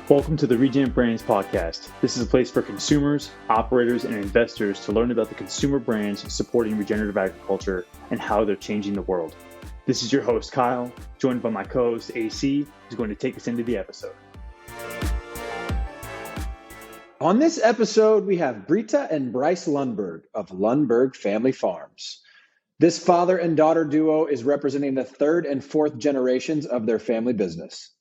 Welcome to the ReGen Brands podcast. This is a place for consumers, operators, and investors to learn about the consumer brands supporting regenerative agriculture and how they're changing the world. This is your host, Kyle, joined by my co-host, AC, who's going to take us into the episode. On this episode, we have Brita and Bryce Lundberg of Lundberg Family Farms. This father and daughter duo is representing the third and fourth generations of their family business.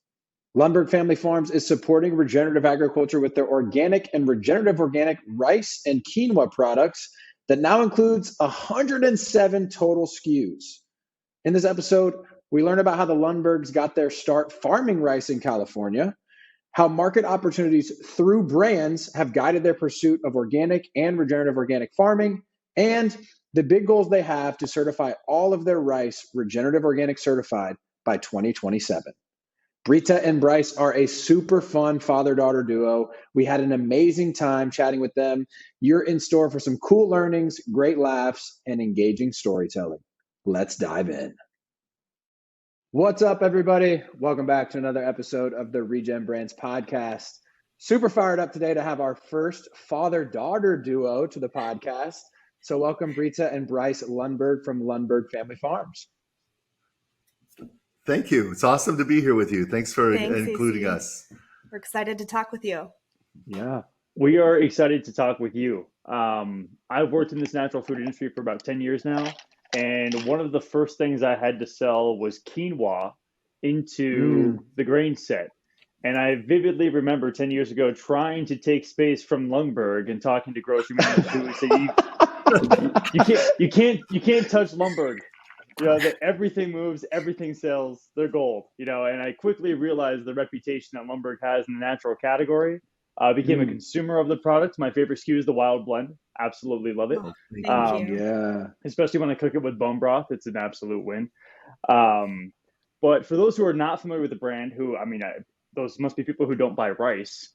Lundberg Family Farms is supporting regenerative agriculture with their organic and regenerative organic rice and quinoa products that now includes 107 total SKUs. In this episode, we learn about how the Lundbergs got their start farming rice in California, how market opportunities through brands have guided their pursuit of organic and regenerative organic farming, and the big goals they have to certify all of their rice regenerative organic certified by 2027. Brita and Bryce are a super fun father-daughter duo. We had an amazing time chatting with them. You're in store for some cool learnings, great laughs, and engaging storytelling. Let's dive in. What's up, everybody? Welcome back to another episode of the ReGen Brands podcast. Super fired up today to have our first father-daughter duo to the podcast. So welcome Brita and Bryce Lundberg from Lundberg Family Farms. Thank you. It's awesome to be here with you. Thanks for including us. We're excited to talk with you. Yeah, we are excited to talk with you. I've worked in this natural food industry for about 10 years now. And one of the first things I had to sell was quinoa into the grain set. And I vividly remember 10 years ago trying to take space from Lundberg and talking to grocery managers who would say, you can't touch Lundberg. You know, that everything moves, everything sells, they're gold, you know, and I quickly realized the reputation that Lundberg has in the natural category. Became a consumer of the product. My favorite SKU is the wild blend. Absolutely love it. Thank you. Yeah. Especially when I cook it with bone broth, it's an absolute win. But for those who are not familiar with the brand, those must be people who don't buy rice.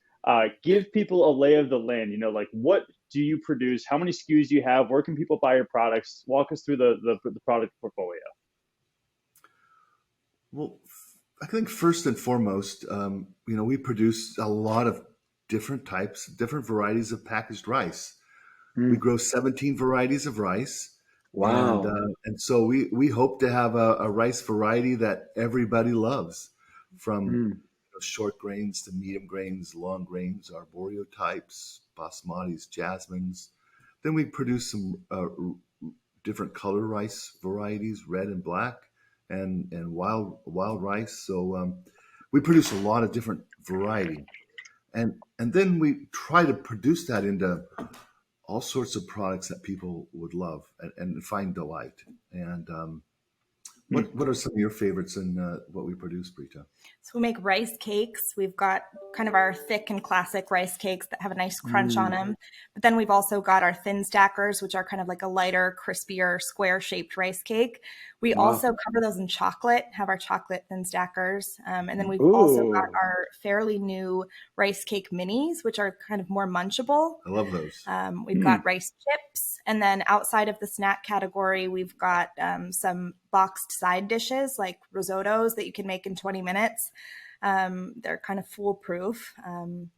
Give people a lay of the land, you know, like what do you produce? How many SKUs do you have? Where can people buy your products? Walk us through the product portfolio. Well, I think first and foremost, we produce a lot of different varieties of packaged rice. We grow 17 varieties of rice. Wow. And so we hope to have a rice variety that everybody loves, from short grains to medium grains, long grains, arboreal types, basmatis, jasmines. Then we produce some different color rice varieties, red and black, and wild rice. So we produce a lot of different variety, and then we try to produce that into all sorts of products that people would love and find delight. And what are some of your favorites in what we produce, Brita? So we make rice cakes. We've got kind of our thick and classic rice cakes that have a nice crunch on them. But then we've also got our thin stackers, which are kind of like a lighter, crispier, square-shaped rice cake. We also cover those in chocolate, have our chocolate thin stackers. And then we've also got our fairly new rice cake minis, which are kind of more munchable. I love those. We've got rice chips. And then outside of the snack category, we've got some boxed side dishes like risottos that you can make in 20 minutes. They're kind of foolproof. And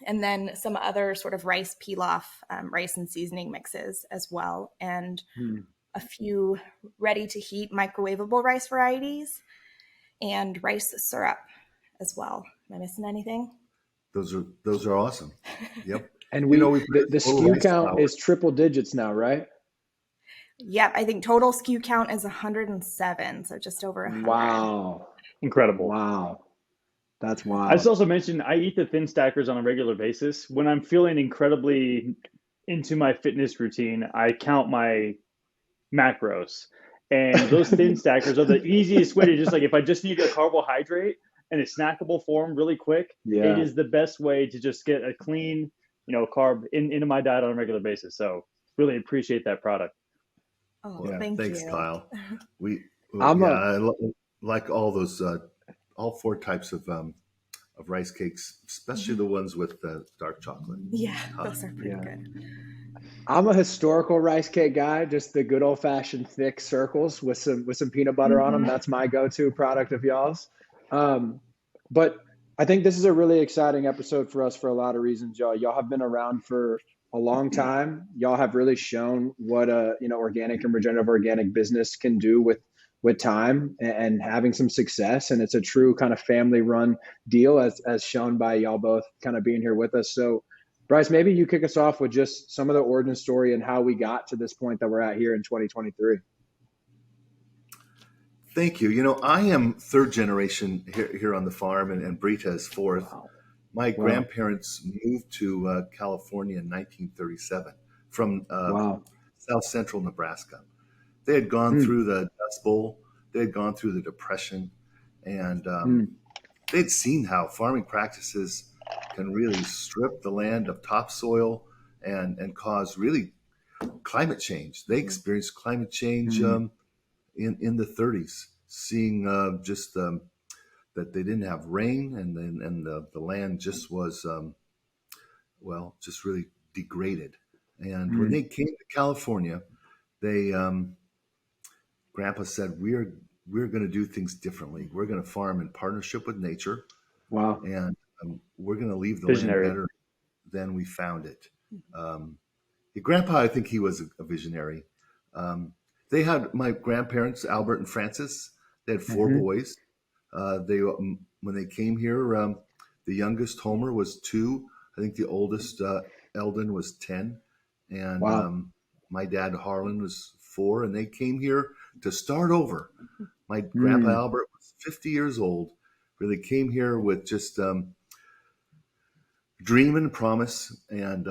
then some other sort of rice pilaf, rice and seasoning mixes as well. And a few ready to heat microwavable rice varieties and rice syrup as well. Am I missing anything? Those are awesome. Yep. And the SKU count is triple digits now, right? Yep. I think total SKU count is 107. So just over 100. Wow. Incredible. Wow. That's wild. I just also mentioned I eat the thin stackers on a regular basis. When I'm feeling incredibly into my fitness routine, I count my macros. And those thin stackers are the easiest way to just like, if I just need a carbohydrate in a snackable form really quick, it is the best way to just get a clean, carb into my diet on a regular basis. So really appreciate that product. Oh, thanks, you. Kyle. I like all those, all four types of rice cakes, especially the ones with dark chocolate. Yeah, those are pretty good. I'm a historical rice cake guy, just the good old fashioned thick circles with some peanut butter on them. That's my go-to product of y'all's. But I think this is a really exciting episode for us for a lot of reasons, y'all. Y'all have been around for a long time. Y'all have really shown what a organic and regenerative organic business can do with time and having some success. And it's a true kind of family run deal, as shown by y'all both kind of being here with us. So, Bryce, maybe you kick us off with just some of the origin story and how we got to this point that we're at here in 2023. Thank you. I am third generation here on the farm, and Brita is fourth. Wow. My grandparents moved to California in 1937 from South Central Nebraska. They had gone through the Dust Bowl. They had gone through the Depression, and they'd seen how farming practices can really strip the land of topsoil and cause really climate change. They experienced climate change in the 30s, seeing that they didn't have rain, and the land just was just really degraded. And when they came to California, they Grandpa said, we're going to do things differently. We're going to farm in partnership with nature. Wow. And we're going to leave the land better than we found it. Grandpa, I think he was a visionary. They had my grandparents, Albert and Francis. They had four boys. When they came here, the youngest Homer was 2. I think the oldest Eldon was 10, and my dad Harlan was 4. And they came here to start over. My grandpa Albert was 50 years old. Really came here with just dream and promise, and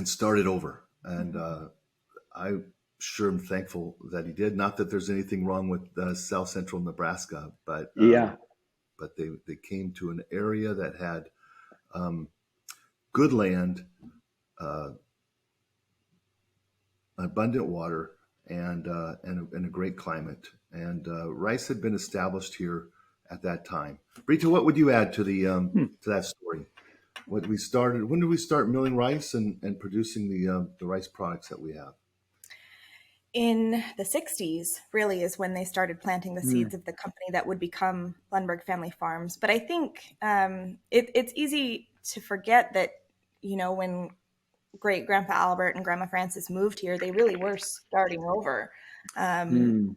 started over. And I sure am thankful that he did. Not that there's anything wrong with South Central Nebraska, but they came to an area that had good land, abundant water, and a great climate. And rice had been established here at that time. Brita, what would you add to the to that story? When did we start milling rice and producing the rice products that we have? In the 60s, really, is when they started planting the seeds of the company that would become Lundberg Family Farms. But I think it's easy to forget that, when great grandpa Albert and grandma Frances moved here, they really were starting over. And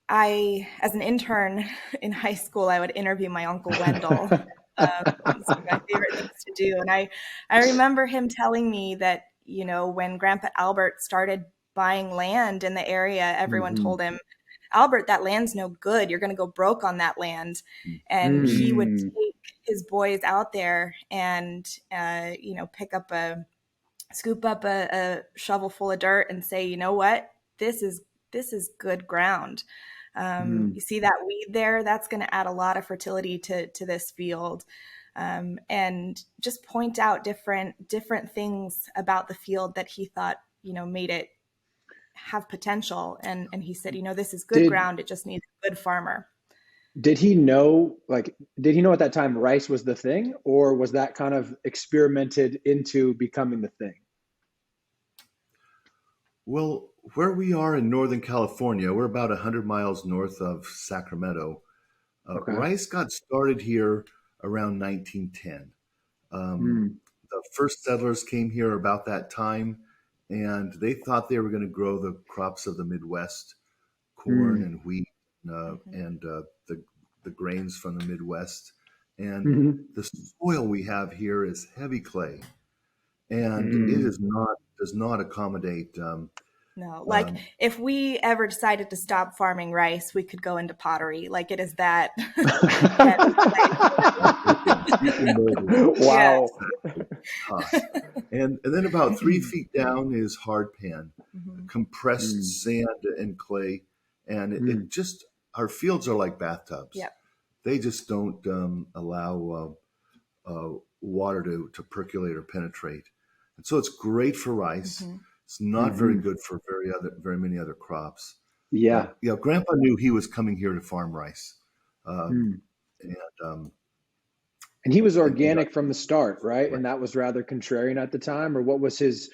I, as an intern in high school, I would interview my Uncle Wendell. It's one of my favorite things to do. And I remember him telling me that, when Grandpa Albert started buying land in the area, everyone told him, Albert, that land's no good. You're going to go broke on that land. And he would take his boys out there and, scoop up a shovel full of dirt and say, you know what, this is good ground. You see that weed there? That's going to add a lot of fertility to this field. And just point out different things about the field that he thought, made it have potential. And he said, this is good ground. It just needs a good farmer. Did he know at that time rice was the thing, or was that kind of experimented into becoming the thing? Well, where we are in Northern California, we're about 100 miles north of Sacramento. Rice got started here around 1910. The first settlers came here about that time, and they thought they were going to grow the crops of the Midwest, corn and wheat, and the grains from the Midwest. And the soil we have here is heavy clay, and it does not accommodate. No, if we ever decided to stop farming rice, we could go into pottery. Like, it is that. Wow. And then about 3 feet down is hard pan, compressed sand and clay. And it just, our fields are like bathtubs. Yep. They just don't allow water to percolate or penetrate. And so it's great for rice. It's not very good for very many other crops. Yeah. Grandpa knew he was coming here to farm rice. And he was organic from the start, right? And that was rather contrarian at the time, or what was his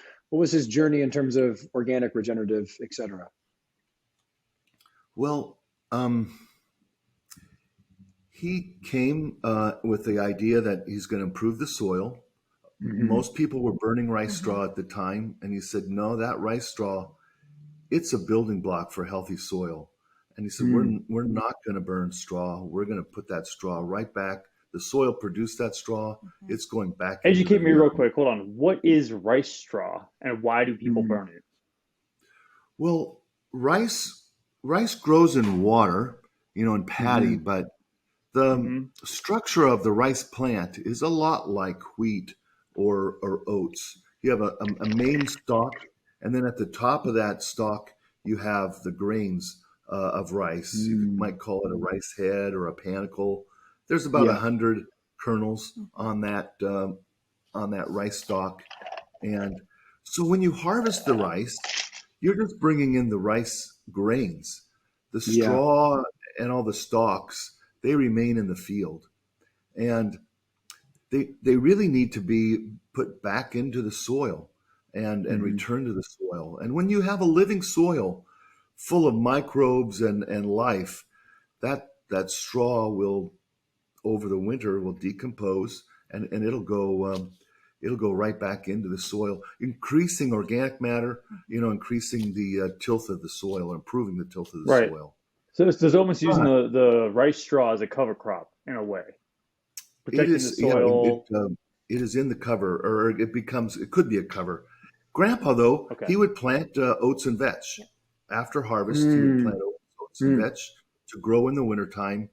journey in terms of organic, regenerative, et cetera? Well, He came with the idea that he's going to improve the soil. Most people were burning rice straw at the time, and he said, no, that rice straw, it's a building block for healthy soil. And he said, we're not going to burn straw. We're going to put that straw right back. The soil produced that straw. It's going back. Educate me real quick. Hold on. What is rice straw, and why do people burn it? Well, rice grows in water, in paddy, but the structure of the rice plant is a lot like wheat or oats. You have a main stalk, and then at the top of that stalk, you have the grains of rice. You might call it a rice head or a panicle. There's about 100 kernels on that rice stalk, and so when you harvest the rice, you're just bringing in the rice grains. The straw and all the stalks, they remain in the field, and they really need to be put back into the soil and return to the soil. And when you have a living soil full of microbes and life, that straw will, over the winter, will decompose, and it'll go right back into the soil, increasing organic matter, increasing the tilth of the soil, improving the tilth of the soil. So it's almost using the rice straw as a cover crop in a way, protecting the soil. It is in the cover, or it could be a cover. Grandpa, though, he would plant oats and vetch. After harvest, he would plant oats and vetch to grow in the wintertime.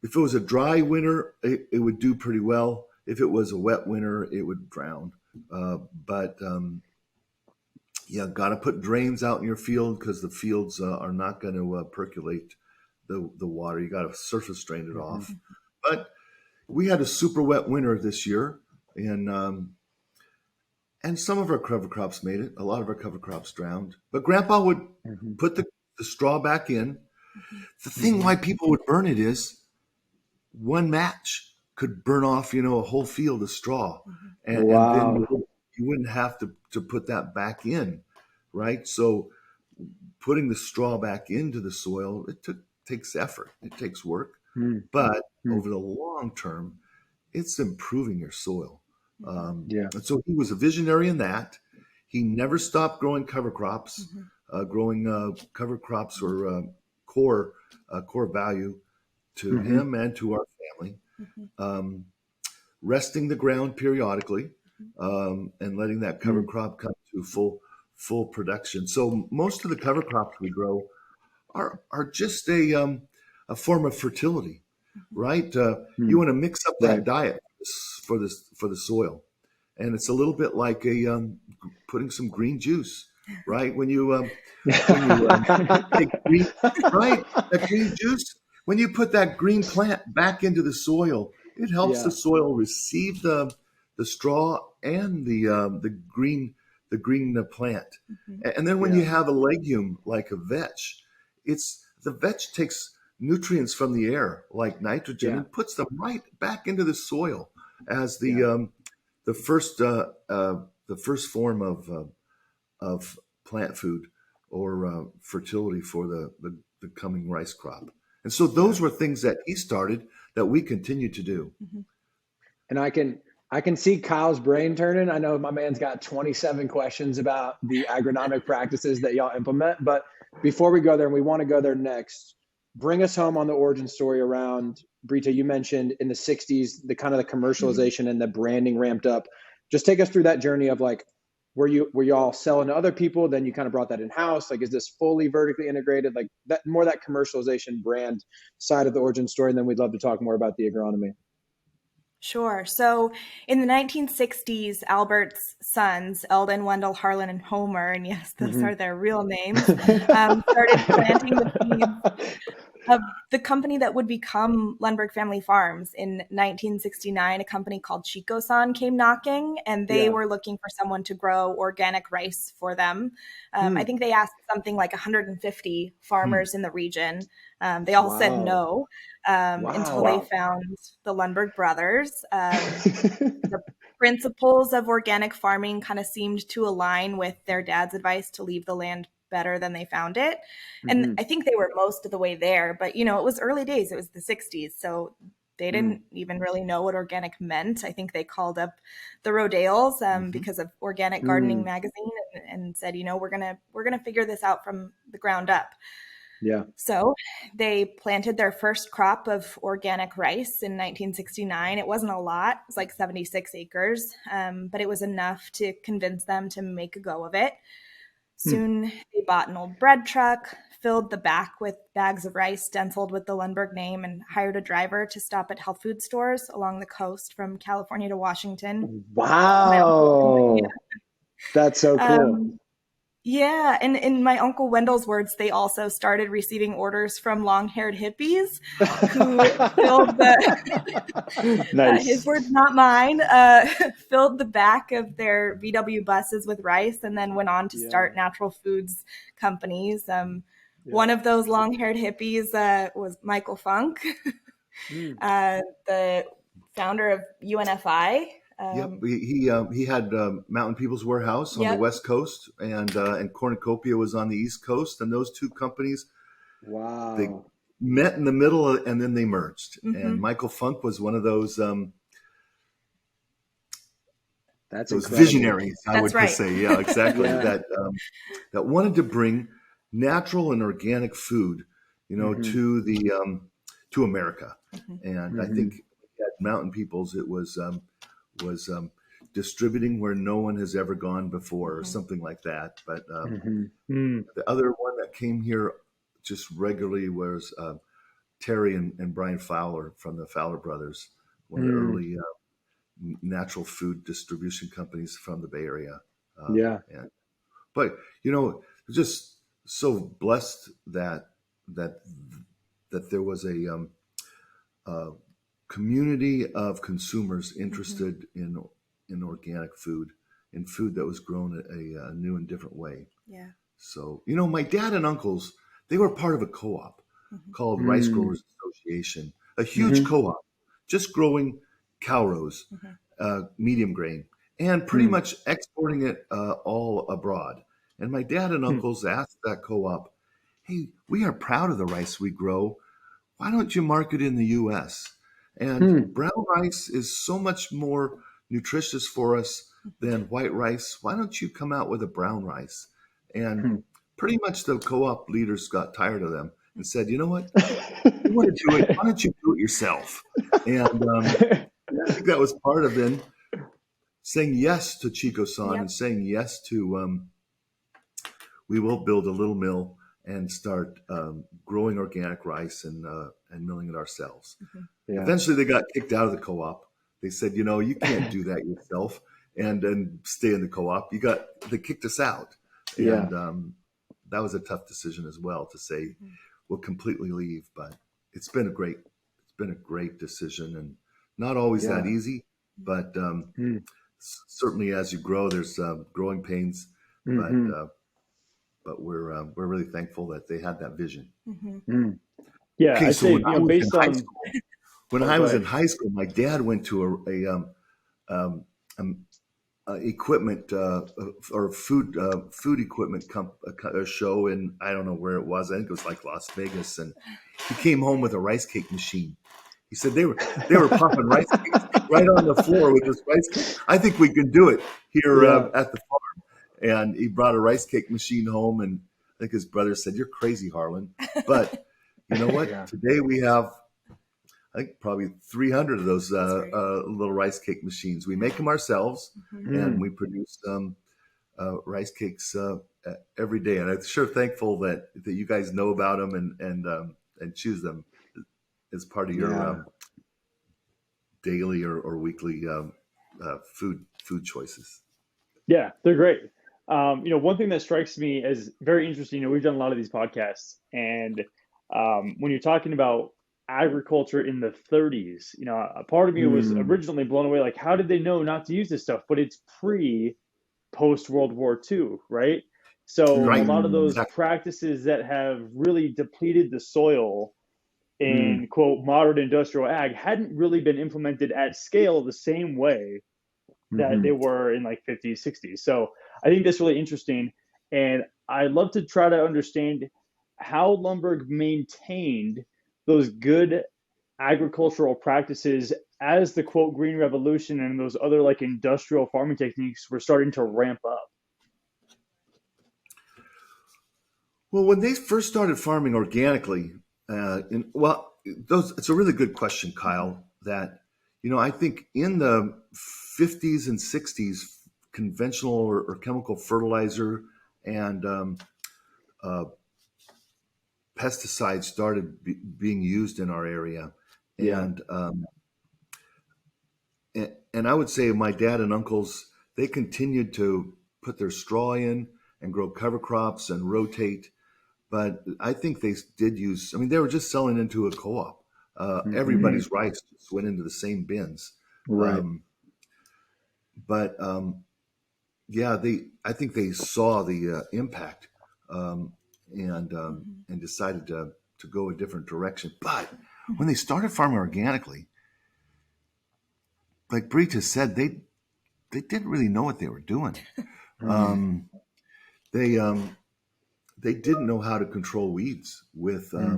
If it was a dry winter, it would do pretty well. If it was a wet winter, it would drown. But got to put drains out in your field, because the fields are not going to percolate the water. You got to surface drain it off. But we had a super wet winter this year, and some of our cover crops made it. A lot of our cover crops drowned. But Grandpa would put the straw back in. The thing why people would burn it is one match could burn off, a whole field of straw, and then you wouldn't have to put that back in, right? So putting the straw back into the soil, takes effort, it takes work, but over the long term, it's improving your soil. And so he was a visionary in that. He never stopped growing cover crops. Growing cover crops were core value to him and to our family. Resting the ground periodically, and letting that cover crop come to full production. So most of the cover crops we grow are just a form of fertility, right? You want to mix up that diet for the soil, and it's a little bit like putting some green juice, right? When you take that green juice. When you put that green plant back into the soil, it helps the soil receive the straw and the green plant. And then when you have a legume like a vetch, the vetch takes nutrients from the air like nitrogen and puts them right back into the soil as the first form of plant food or fertility for the coming rice crop. And so those were things that he started that we continue to do. And I can see Kyle's brain turning. I know my man's got 27 questions about the agronomic practices that y'all implement. But before we go there, and we want to go there next, bring us home on the origin story around Brita. You mentioned in the 60s, the kind of the commercialization and the branding ramped up. Just take us through that journey of like, were you all selling to other people? Then you kind of brought that in house. Like, is this fully vertically integrated? Like that commercialization brand side of the origin story. And then we'd love to talk more about the agronomy. Sure. So in the 1960s, Albert's sons, Eldon, Wendell, Harlan, and Homer, and yes, those are their real names, started planting the seeds of the company that would become Lundberg Family Farms. In 1969, a company called Chico-san came knocking, and they were looking for someone to grow organic rice for them. I think they asked something like 150 farmers in the region. They all said no until they found the Lundberg brothers. The principles of organic farming kind of seemed to align with their dad's advice to leave the land better than they found it. Mm-hmm. And I think they were most of the way there, but it was early days. It was the 60s. So they didn't even really know what organic meant. I think they called up the Rodales because of Organic Gardening magazine and said, we're gonna figure this out from the ground up. Yeah. So they planted their first crop of organic rice in 1969. It wasn't a lot. It was like 76 acres, but it was enough to convince them to make a go of it. Soon they bought an old bread truck, filled the back with bags of rice stenciled with the Lundberg name, and hired a driver to stop at health food stores along the coast from California to Washington. Wow. That's so cool. Yeah, and in my Uncle Wendell's words, they also started receiving orders from long-haired hippies who filled the Nice. His words, not mine, filled the back of their VW buses with rice and then went on to start natural foods companies. One of those long-haired hippies was Michael Funk, the founder of UNFI. Yep, he had Mountain People's Warehouse on the West Coast, and Cornucopia was on the East Coast, and those two companies, they met in the middle, and then they merged. And Michael Funk was one of those visionaries, I would say. Yeah, exactly. That wanted to bring natural and organic food, to the to America. And I think at Mountain People's, it was distributing where no one has ever gone before, or something like that. But the other one that came here just regularly was Terry and Brian Fowler from the Fowler Brothers, one of the early natural food distribution companies from the Bay Area. But just so blessed that there was a community of consumers interested in organic food, in food that was grown a new and different way. Yeah. So, my dad and uncles, they were part of a co-op called Rice Growers Association, a huge co-op, just growing cow rows, medium grain, and pretty much exporting it all abroad. And my dad and uncles asked that co-op, hey, we are proud of the rice we grow. Why don't you market in the U.S.? And brown rice is so much more nutritious for us than white rice. Why don't you come out with a brown rice? And pretty much the co-op leaders got tired of them and said, you know what? You want to do it? Why don't you do it yourself? And I think that was part of then saying yes to Chico-san and saying yes to we will build a little mill and start growing organic rice and milling it ourselves. Eventually, they got kicked out of the co-op. They said, you can't do that yourself and stay in the co-op. They kicked us out. And that was a tough decision as well, to say we'll completely leave. But it's been a great decision, and not always that easy. But certainly, as you grow, there's growing pains. But we're really thankful that they had that vision. Yeah, okay, I'd so say based on when I was in high school, my dad went to a equipment or food equipment show, and I don't know where it was. I think it was like Las Vegas, and he came home with a rice cake machine. He said they were popping rice cakes right on the floor with this rice cake. I think we can do it here at the farm. And he brought a rice cake machine home, and I think his brother said, "You're crazy, Harlan." But you know what? Today we have, I think, probably 300 of those little rice cake machines. We make them ourselves, and we produce rice cakes every day. And I'm sure thankful that you guys know about them and choose them as part of your daily or weekly food choices. Yeah, they're great. One thing that strikes me as very interesting, we've done a lot of these podcasts, and when you're talking about agriculture in the 30s, a part of me was originally blown away. Like, how did they know not to use this stuff? But it's post World War II, right? So a lot of those practices that have really depleted the soil in quote modern industrial ag hadn't really been implemented at scale the same way that they were in like 50s, 60s. So I think that's really interesting. And I'd love to try to understand how Lundberg maintained those good agricultural practices as the quote green revolution and those other like industrial farming techniques were starting to ramp up. Well, when they first started farming organically, it's a really good question, Kyle. That, I think in the 50s and 60s, conventional or chemical fertilizer and pesticides started being used in our area, and I would say my dad and uncles, they continued to put their straw in and grow cover crops and rotate. But I think they did use, they were just selling into a co-op. Everybody's rice just went into the same bins. Right. I think they saw the impact and decided to go a different direction. But when they started farming organically, like Brita said, they didn't really know what they were doing. They didn't know how to control weeds with, how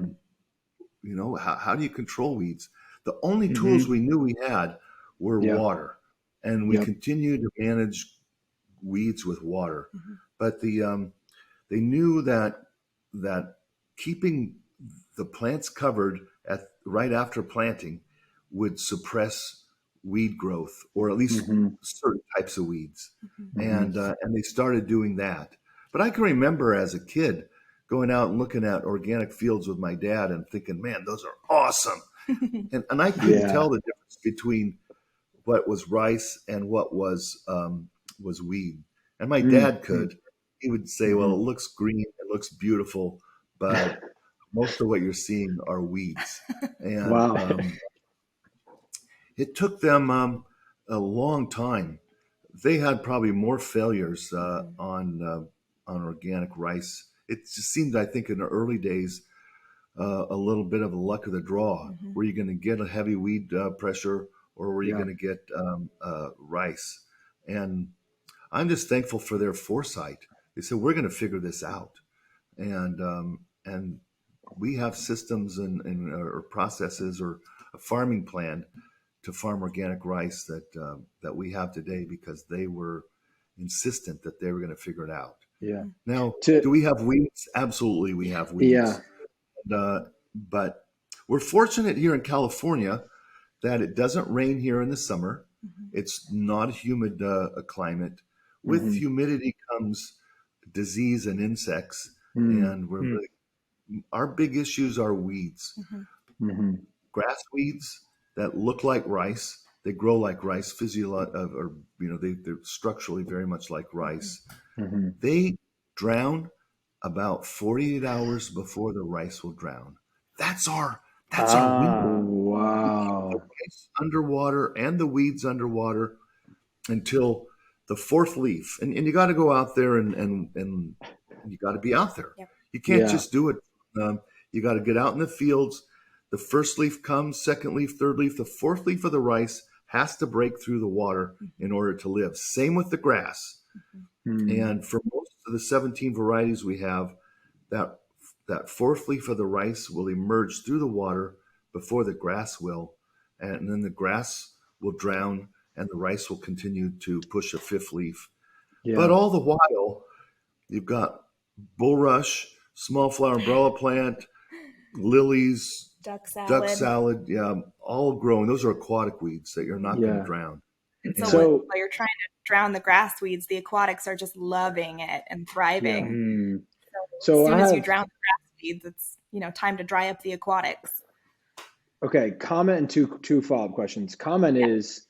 do you control weeds? The only tools we knew we had were water, and we continued to manage weeds with water. But they knew that keeping the plants covered right after planting would suppress weed growth, or at least certain types of weeds. And they started doing that. But I can remember as a kid going out and looking at organic fields with my dad and thinking, man, those are awesome. and I couldn't tell the difference between what was rice and what was weed. And my dad could. He would say, well, it looks green, it looks beautiful, but most of what you're seeing are weeds. And it took them a long time. They had probably more failures on organic rice. It just seemed, I think, in the early days, a little bit of a luck of the draw. Were you going to get a heavy weed pressure, or were you going to get rice? And I'm just thankful for their foresight. They said, we're going to figure this out. And we have systems or processes or a farming plan to farm organic rice that we have today because they were insistent that they were going to figure it out. Yeah. Now, do we have weeds? Absolutely, we have weeds. Yeah. But we're fortunate here in California that it doesn't rain here in the summer. It's not a humid climate. With humidity comes disease and insects, and our big issues are weeds. Grass weeds that look like rice. They grow like rice, they're structurally very much like rice. They drown about 48 hours before the rice will drown. That's our window. Wow. The rice underwater and the weeds underwater until the fourth leaf. And you got to go out there and you got to be out there. Yep. You can't just do it. You got to get out in the fields. The first leaf comes, second leaf, third leaf. The fourth leaf of the rice has to break through the water in order to live. Same with the grass. And for most of the 17 varieties we have, that fourth leaf of the rice will emerge through the water before the grass will. And then the grass will drown and the rice will continue to push a fifth leaf. Yeah. But all the while, you've got bulrush, small flower umbrella plant, lilies, duck salad, all growing. Those are aquatic weeds that you're not going to drown. So while you're trying to drown the grass weeds, the aquatics are just loving it and thriving. Yeah. So as soon as you drown the grass weeds, it's time to dry up the aquatics. Okay, comment and two follow-up questions. Comment is,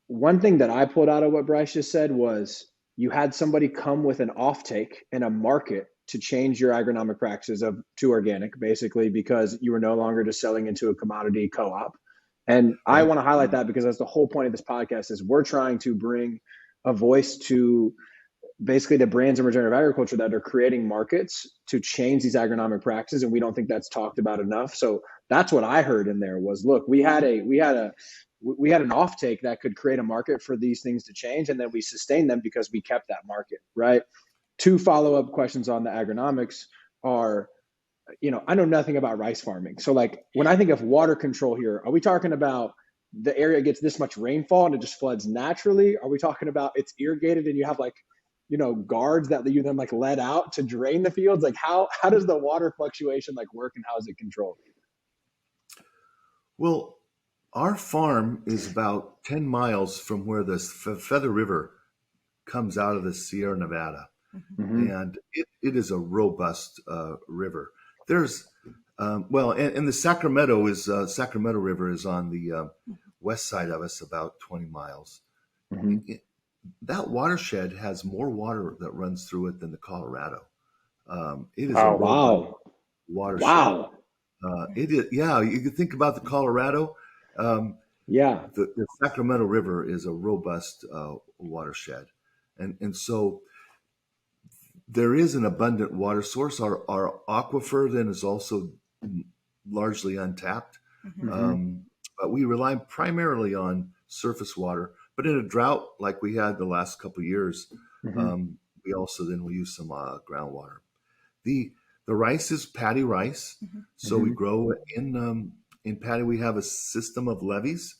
one thing that I pulled out of what Bryce just said was you had somebody come with an offtake and a market to change your agronomic practices to organic, basically, because you were no longer just selling into a commodity co-op. And I want to highlight that because that's the whole point of this podcast is we're trying to bring a voice to basically the brands in regenerative agriculture that are creating markets to change these agronomic practices. And we don't think that's talked about enough. So that's what I heard in there was, look, we had an offtake that could create a market for these things to change. And then we sustained them because we kept that market, right? two follow-up questions on the agronomics are, I know nothing about rice farming. So like when I think of water control here, are we talking about the area gets this much rainfall and it just floods naturally? Are we talking about it's irrigated and you have like, guards that you then like let out to drain the fields? Like how does the water fluctuation like work and how is it controlled? Well, our farm is about 10 miles from where the Feather River comes out of the Sierra Nevada. Mm-hmm. And it is a robust river. There's, and the Sacramento River is on the west side of us, about 20 miles. Mm-hmm. That watershed has more water that runs through it than the Colorado. It is Oh, a robust watershed. Wow. It is, yeah. You can think about the Colorado. Yeah. The Sacramento River is a robust watershed, and so there is an abundant water source. Our aquifer then is also largely untapped, Mm-hmm. but we rely primarily on surface water. But in a drought like we had the last couple of years, Mm-hmm. we also then will use some groundwater. The rice is paddy rice, so we grow in paddy. We have a system of levees,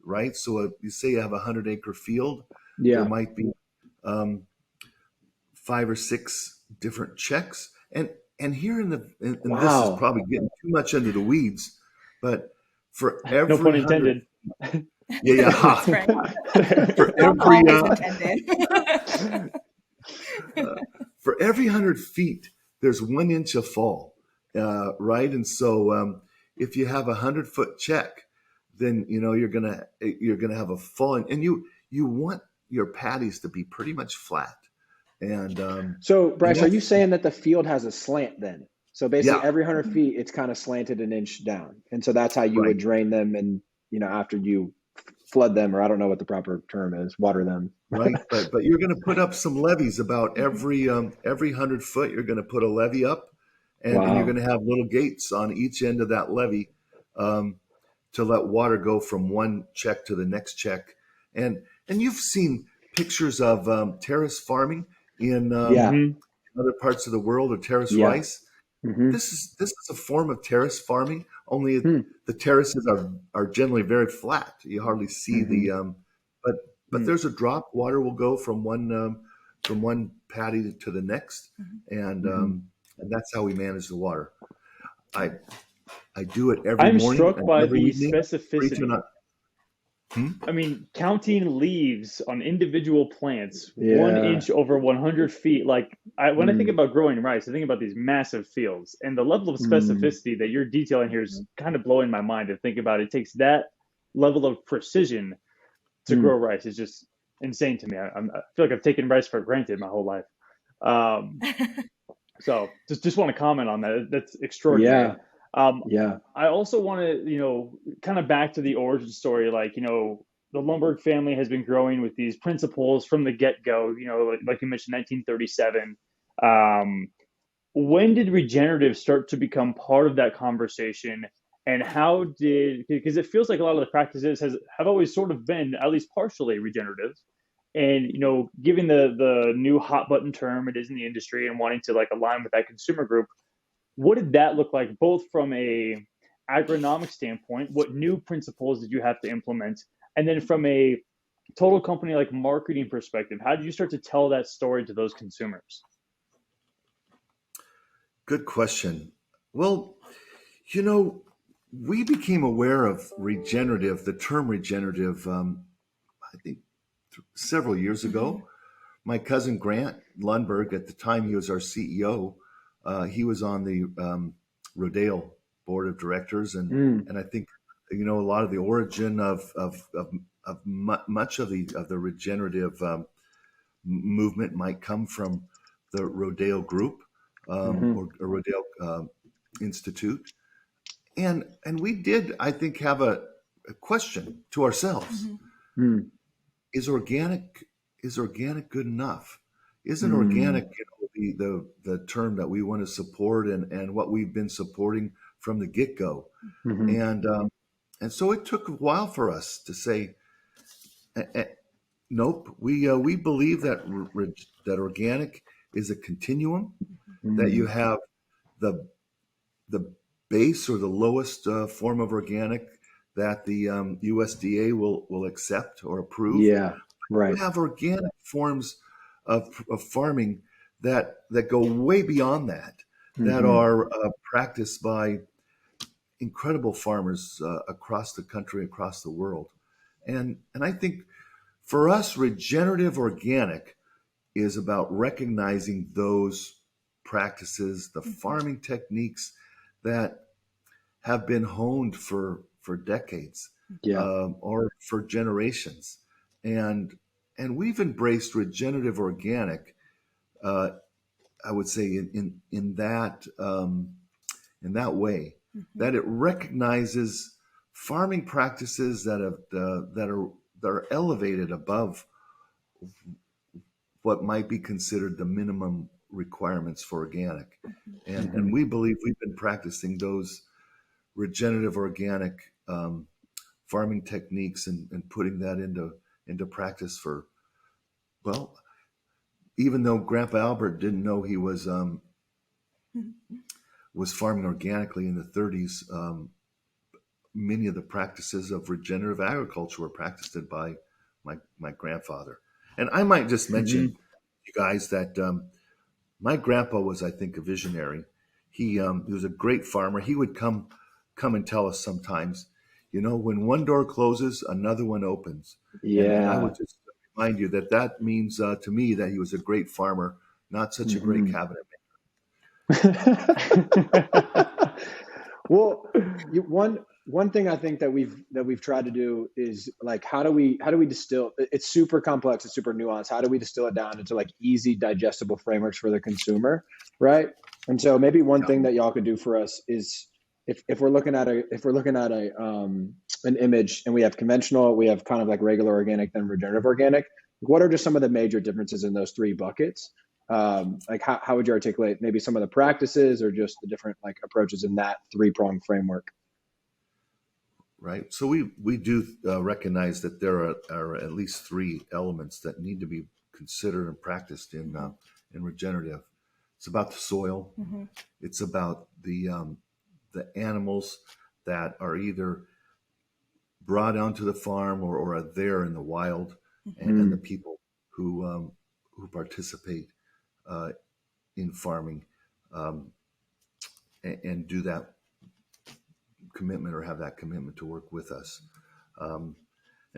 right? So you say you have a 100-acre field, there might be 5 or 6 different checks, and here and this is probably getting too much into the weeds, but for every no pun intended. Yeah. That's right. For every 100 feet, there's 1 inch of fall, right? And so if you have a 100-foot check, then you're gonna have a fall, and you want your paddies to be pretty much flat. And so Bryce, are you saying that the field has a slant then? So basically every 100 feet, it's kind of slanted an inch down. And so that's how you would drain them. And, after you flood them, or I don't know what the proper term is, water them. Right. But you're going to put up some levees about every 100 foot, you're going to put a levee up, and you're going to have little gates on each end of that levee to let water go from one check to the next check. And you've seen pictures of terrace farming in other parts of the world, or terrace rice. Mm-hmm. This is a form of terrace farming, only the terraces are generally very flat. You hardly see the but there's a drop. Water will go from one paddy to the next, and that's how we manage the water. I do it every morning. I'm struck by the evening, specificity. I mean, counting leaves on individual plants, 1 inch over 100 feet. Like when I think about growing rice, I think about these massive fields, and the level of specificity that you're detailing here is kind of blowing my mind to think about. It takes that level of precision to grow rice. Is just insane to me. I feel like I've taken rice for granted my whole life. So just want to comment on that. That's extraordinary. I also want to, kind of back to the origin story, like, the Lundberg family has been growing with these principles from the get-go, like you mentioned, 1937. When did regenerative start to become part of that conversation? And because it feels like a lot of the practices have always sort of been at least partially regenerative. And, given the new hot button term it is in the industry and wanting to like align with that consumer group, what did that look like, both from a agronomic standpoint? What new principles did you have to implement? And then from a total company like marketing perspective, how did you start to tell that story to those consumers? Good question. Well, we became aware of the term regenerative, I think several years ago. My cousin Grant Lundberg, at the time he was our CEO, he was on the Rodale board of directors, and I think a lot of the origin of much of the regenerative movement might come from the Rodale group or Rodale Institute, and we did, I think, have a question to ourselves: Is organic good enough? Isn't organic the term that we want to support and what we've been supporting from the get-go? And so it took a while for us to say, nope, we believe that that organic is a continuum, Mm. that you have the base or the lowest form of organic that the USDA will accept or approve. Yeah, right. You have organic forms of farming that go way beyond that, that are practiced by incredible farmers across the country, across the world. And I think for us, regenerative organic is about recognizing those practices, the farming techniques that have been honed for decades, or for generations, and we've embraced regenerative organic. I would say in that way, that it recognizes farming practices that are elevated above what might be considered the minimum requirements for organic. And we believe we've been practicing those regenerative organic farming techniques and putting that into practice for, well, even though Grandpa Albert didn't know he was farming organically in the 30s, many of the practices of regenerative agriculture were practiced by my grandfather. And I might just mention, you guys, that my grandpa was, I think, a visionary. He was a great farmer. He would come and tell us sometimes, when one door closes, another one opens. Yeah. And I would just remind you that means to me that he was a great farmer, not such a great cabinet maker. Well, one thing I think that we've tried to do is, like, how do we distill? It's super complex, it's super nuanced. How do we distill it down into like easy digestible frameworks for the consumer, right? And so maybe one thing that y'all could do for us is, if we're looking at an image, and we have conventional, we have kind of like regular organic, then regenerative organic. What are just some of the major differences in those three buckets? Like how would you articulate maybe some of the practices or just the different like approaches in that three-pronged framework? Right. So we do recognize that there are at least three elements that need to be considered and practiced in regenerative. It's about the soil. It's about the animals that are either brought onto the farm or are there in the wild, and the people who participate in farming and do that commitment or have that commitment to work with us. And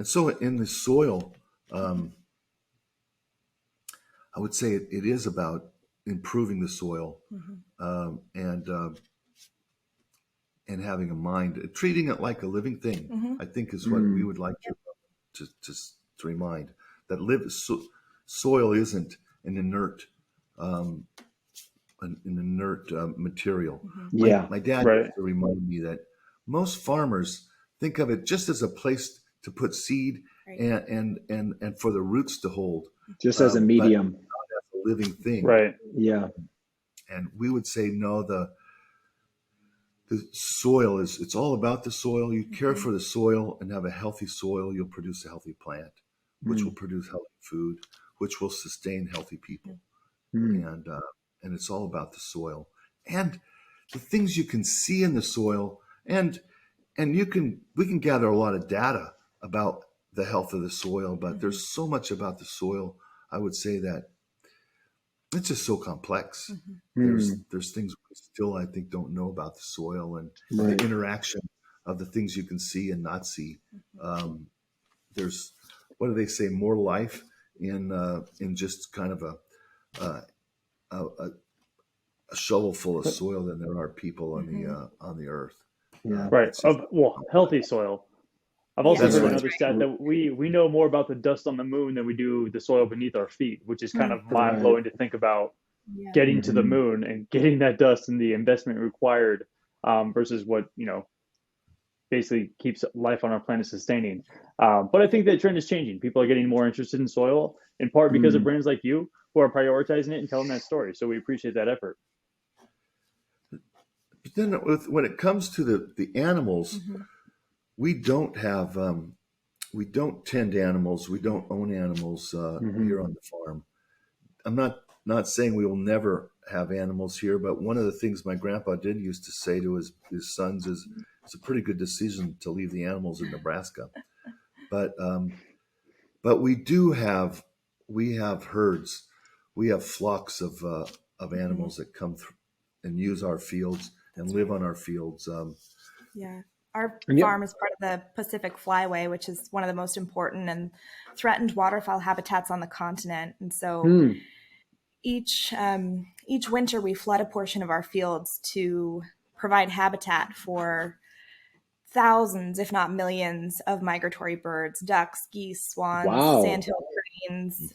so in the soil, I would say it is about improving the soil and having a mind, treating it like a living thing, I think is what we would like to remind, that soil isn't an inert material. My dad used to remind me that most farmers think of it just as a place to put seed and for the roots to hold, just as a medium, not as a living thing. Right. Yeah. And we would say, no, the soil it's all about the soil. You care for the soil and have a healthy soil, you'll produce a healthy plant, which will produce healthy food, which will sustain healthy people. And it's all about the soil and the things you can see in the soil, and we can gather a lot of data about the health of the soil, but there's so much about the soil, I would say, that it's just so complex. There's things we still, I think, don't know about the soil and the interaction of the things you can see and not see. There's, what do they say, more life in just kind of a shovel full of soil than there are people on the earth. Yeah. Right. Healthy soil. I've also heard another stat that we know more about the dust on the moon than we do the soil beneath our feet, which is kind of mind blowing to think about getting to the moon and getting that dust and the investment required versus what, basically keeps life on our planet sustaining. But I think that trend is changing. People are getting more interested in soil, in part because of brands like you who are prioritizing it and telling that story. So we appreciate that effort. But then when it comes to the animals, we don't tend animals. We don't own animals here on the farm. I'm not not saying we will never have animals here, but one of the things my grandpa did used to say to his sons is, it's a pretty good decision to leave the animals in Nebraska. But we have herds, we have flocks of animals that come through and use our fields and live on our fields. Yeah. Our farm is part of the Pacific Flyway, which is one of the most important and threatened waterfowl habitats on the continent. And so each winter we flood a portion of our fields to provide habitat for thousands, if not millions, of migratory birds, ducks, geese, swans, sandhill cranes.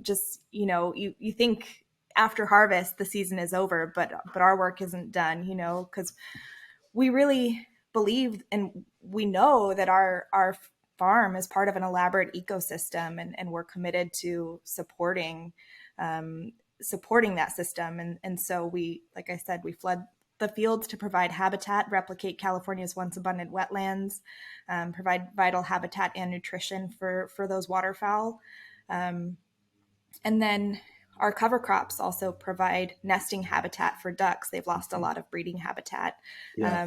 Just, you think after harvest, the season is over, but our work isn't done, because we really believe and we know that our farm is part of an elaborate ecosystem, and we're committed to supporting that system. And so we, like I said, we flood the fields to provide habitat, replicate California's once abundant wetlands, provide vital habitat and nutrition for those waterfowl. And then our cover crops also provide nesting habitat for ducks. They've lost a lot of breeding habitat. Yeah.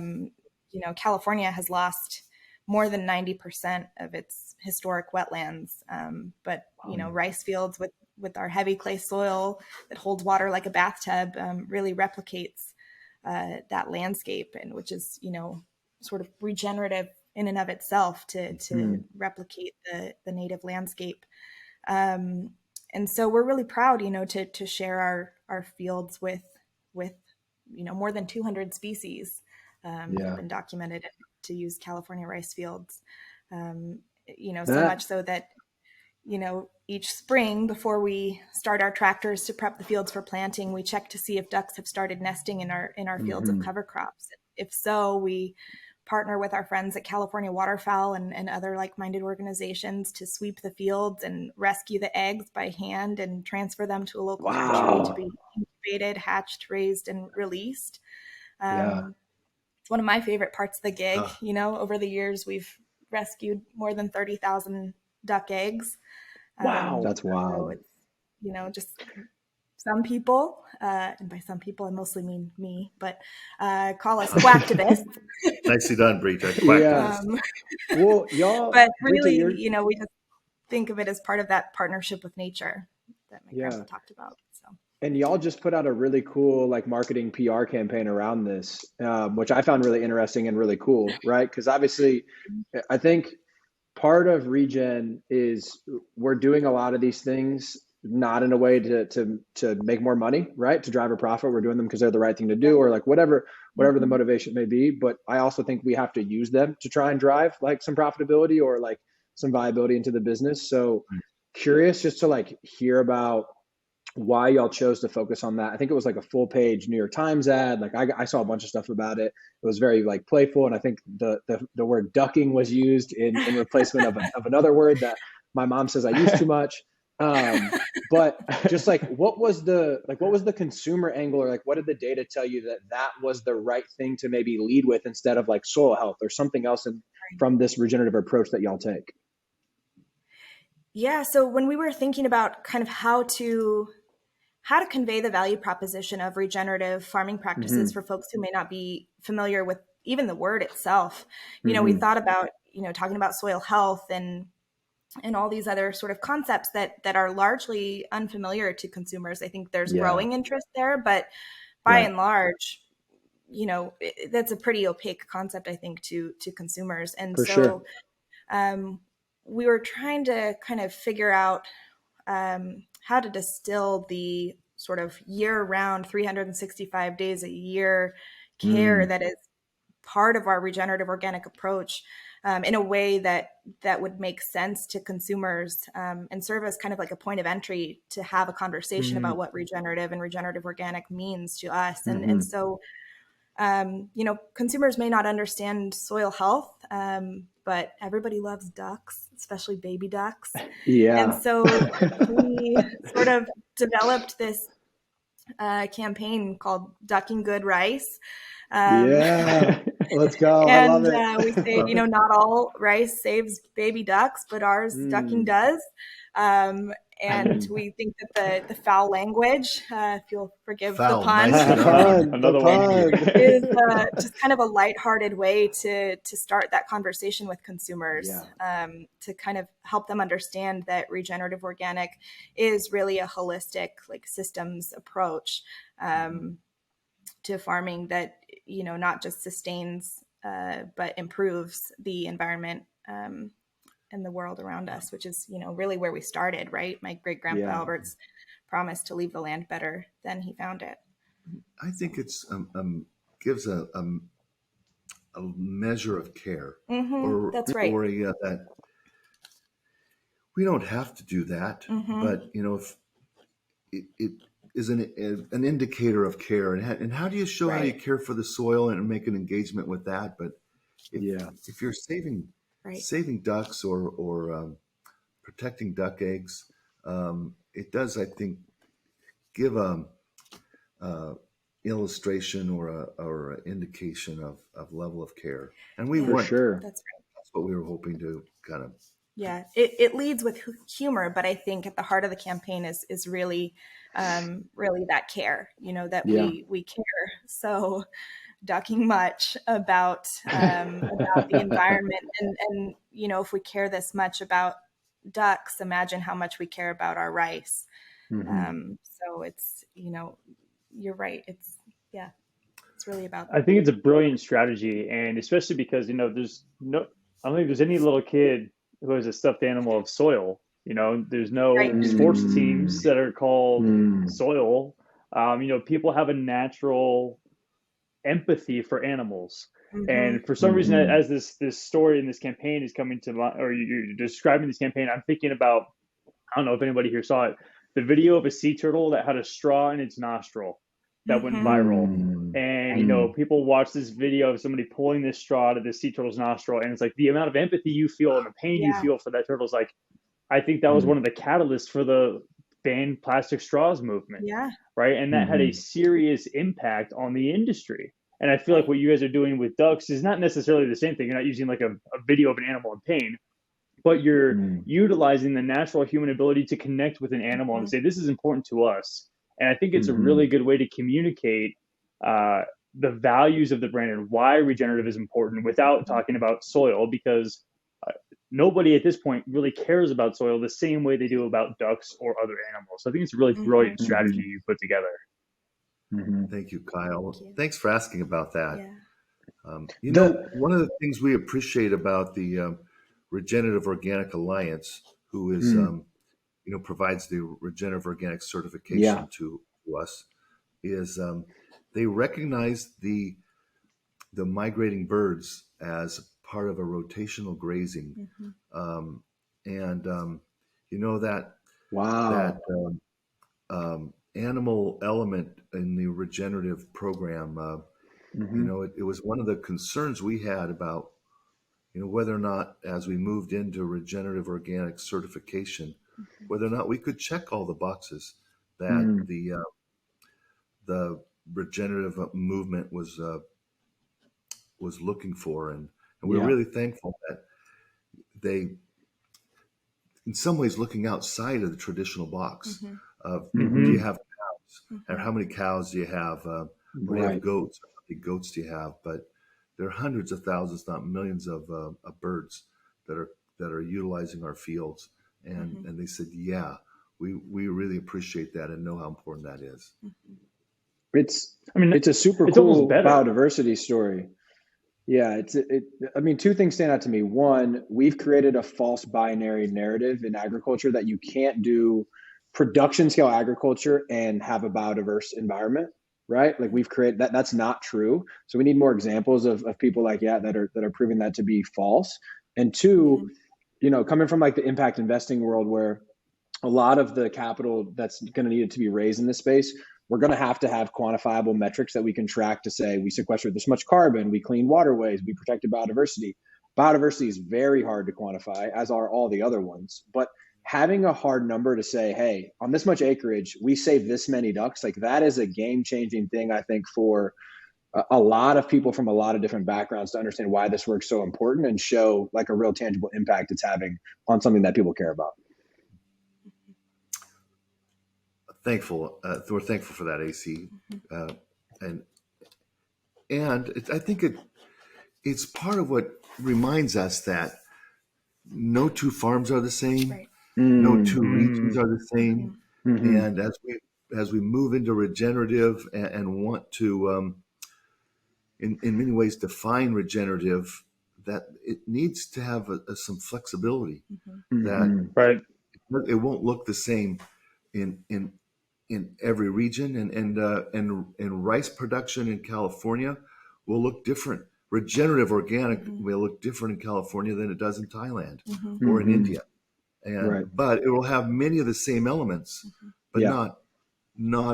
California has lost more than 90% of its historic wetlands. But rice fields with our heavy clay soil that holds water like a bathtub really replicates that landscape, and which is, sort of regenerative in and of itself to replicate the native landscape. And so we're really proud, to share our fields with more than 200 species that have been documented to use California rice fields. So much so that, each spring before we start our tractors to prep the fields for planting, we check to see if ducks have started nesting in our fields of cover crops. If so, we partner with our friends at California Waterfowl and other like-minded organizations to sweep the fields and rescue the eggs by hand and transfer them to a local hatchery to be incubated, hatched, raised, and released. It's one of my favorite parts of the gig. Over the years, we've rescued more than 30,000 duck eggs. Wow. That's wild. So it's, just some people, and by some people, I mostly mean me, but call us quacktivists. Nicely done, Brita. Quacktivists. Well, y'all. But really, Brita, we just think of it as part of that partnership with nature that my grandpa talked about. So. And y'all just put out a really cool marketing PR campaign around this, which I found really interesting and really cool, right? Because obviously, I think part of ReGen is we're doing a lot of these things not in a way to make more money, right? To drive a profit. We're doing them because they're the right thing to do, or whatever the motivation may be. But I also think we have to use them to try and drive some profitability or some viability into the business. So curious just to hear about why y'all chose to focus on that. I think it was a full page New York Times ad. I saw a bunch of stuff about it. It was very playful. And I think the word ducking was used in replacement of another word that my mom says I use too much. But just what was the consumer angle, or what did the data tell you that was the right thing to maybe lead with instead of soil health or something else from this regenerative approach that y'all take? Yeah. So when we were thinking about kind of how to convey the value proposition of regenerative farming practices for folks who may not be familiar with even the word itself, we thought about, talking about soil health and all these other sort of concepts that are largely unfamiliar to consumers. I think there's growing interest there, but by and large, that's a pretty opaque concept, I think, to consumers. And for sure. We were trying to kind of figure out how to distill the sort of year-round, 365 days a year care that is part of our regenerative organic approach in a way that would make sense to consumers and serve as kind of a point of entry to have a conversation about what regenerative and regenerative organic means to us. And so, consumers may not understand soil health, but everybody loves ducks, especially baby ducks. Yeah. And so we sort of developed this campaign called Ducking Good Rice. Let's go. And I love it. We say, not all rice saves baby ducks, but ours ducking does. And we think that the foul language, if you'll forgive Foul, the pun, nice The pun. Another the one. pun. is just kind of a lighthearted way to start that conversation with consumers, to kind of help them understand that regenerative organic is really a holistic, like, systems approach to farming that, not just sustains but improves the environment and the world around us, which is, really where we started, right? My great grandpa Albert's promise to leave the land better than he found it. I think it's gives a measure of care, or That's right. or that we don't have to do that, but if it is an indicator of care, and how do you show how you care for the soil and make an engagement with that? But if you're saving ducks or protecting duck eggs, it does, I think, give a illustration or an indication of level of care, and we want sure. That's right. That's what we were hoping to kind of. Yeah, it leads with humor, but I think at the heart of the campaign is really, really that care. That we care so ducking much about the environment, and if we care this much about ducks, imagine how much we care about our rice. So it's you're right. It's really about. I think it's a brilliant strategy, and especially because I don't think there's any little kid who has a stuffed animal of soil. There's no sports teams that are called soil. People have a natural empathy for animals, and for some reason, as this story in this campaign is coming to mind, or you're describing this campaign, I'm thinking about, I don't know if anybody here saw it, the video of a sea turtle that had a straw in its nostril that went viral. And people watch this video of somebody pulling this straw out of this sea turtle's nostril, and it's like the amount of empathy you feel and the pain you feel for that turtle is like, I think that was one of the catalysts for the ban plastic straws movement. Right. And that had a serious impact on the industry. And I feel like what you guys are doing with ducks is not necessarily the same thing. You're not using like a video of an animal in pain, but you're utilizing the natural human ability to connect with an animal and say, this is important to us. And I think it's a really good way to communicate the values of the brand and why regenerative is important without talking about soil, because nobody at this point really cares about soil the same way they do about ducks or other animals. So I think it's a really brilliant strategy you put together. Thank you, Kyle. Thanks for asking about that. Yeah. One of the things we appreciate about the Regenerative Organic Alliance, who is provides the Regenerative Organic Certification to us, is they recognize the migrating birds as part of a rotational grazing, and that animal element in the regenerative program. It was one of the concerns we had about whether or not, as we moved into regenerative organic certification, whether or not we could check all the boxes that the regenerative movement was looking for, and we're really thankful that they, in some ways, looking outside of the traditional box of do you have cows, or how many cows do you have, or do you have goats, how many goats do you have? But there are hundreds of thousands, not millions, of birds that are utilizing our fields, and they said, we really appreciate that and know how important that is. It's a super cool biodiversity story. Yeah, two things stand out to me. One, we've created a false binary narrative in agriculture that you can't do production scale agriculture and have a biodiverse environment, right? Like we've created that. That's not true. So we need more examples of people like that are proving that to be false. And two, coming from like the impact investing world, where a lot of the capital that's going to need to be raised in this space, we're going to have quantifiable metrics that we can track to say we sequestered this much carbon, we cleaned waterways, we protected biodiversity. Biodiversity is very hard to quantify, as are all the other ones. But having a hard number to say, hey, on this much acreage, we saved this many ducks, like that is a game-changing thing, I think, for a lot of people from a lot of different backgrounds to understand why this work's so important and show like a real tangible impact it's having on something that people care about. thankful. We're thankful for that, AC, and I think it's part of what reminds us that no two farms are the same, Right. no two Mm. regions are the same, Mm-hmm. and as we move into regenerative and want to, in many ways, define regenerative, that it needs to have some flexibility. That Right. it won't look the same in every region, and rice production in California will look different. Regenerative organic will look different in California than it does in Thailand or in India, but it will have many of the same elements, but not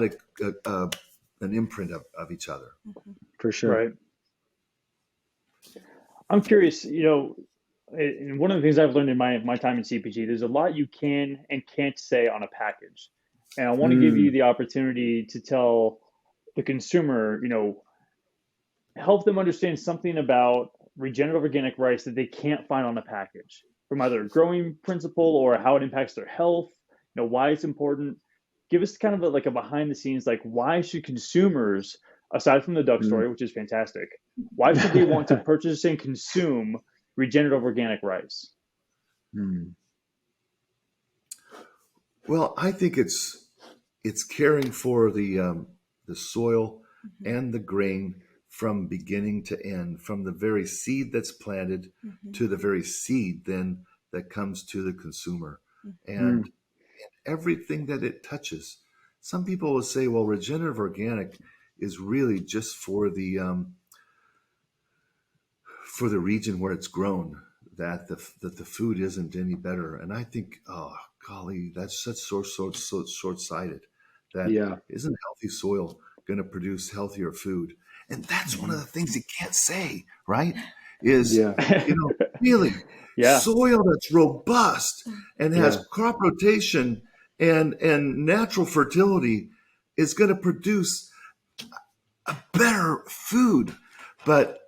an imprint of each other. For sure. Right. I'm curious, and one of the things I've learned in my time in CPG, there's a lot you can and can't say on a package. And I want to give you the opportunity to tell the consumer, help them understand something about regenerative organic rice that they can't find on a package, from either a growing principle or how it impacts their health, why it's important. Give us kind of like a behind the scenes, like why should consumers, aside from the duck story, which is fantastic, why should they want to purchase and consume regenerative organic rice? Well, I think it's caring for the soil and the grain from beginning to end, from the very seed that's planted to the very seed then that comes to the consumer, and everything that it touches. Some people will say, well, regenerative organic is really just for the region where it's grown, that the food isn't any better. And I think, oh golly, that's such so short-sighted. That isn't healthy soil going to produce healthier food? And that's one of the things you can't say, right? Is really soil that's robust and has crop rotation and natural fertility is going to produce a better food, but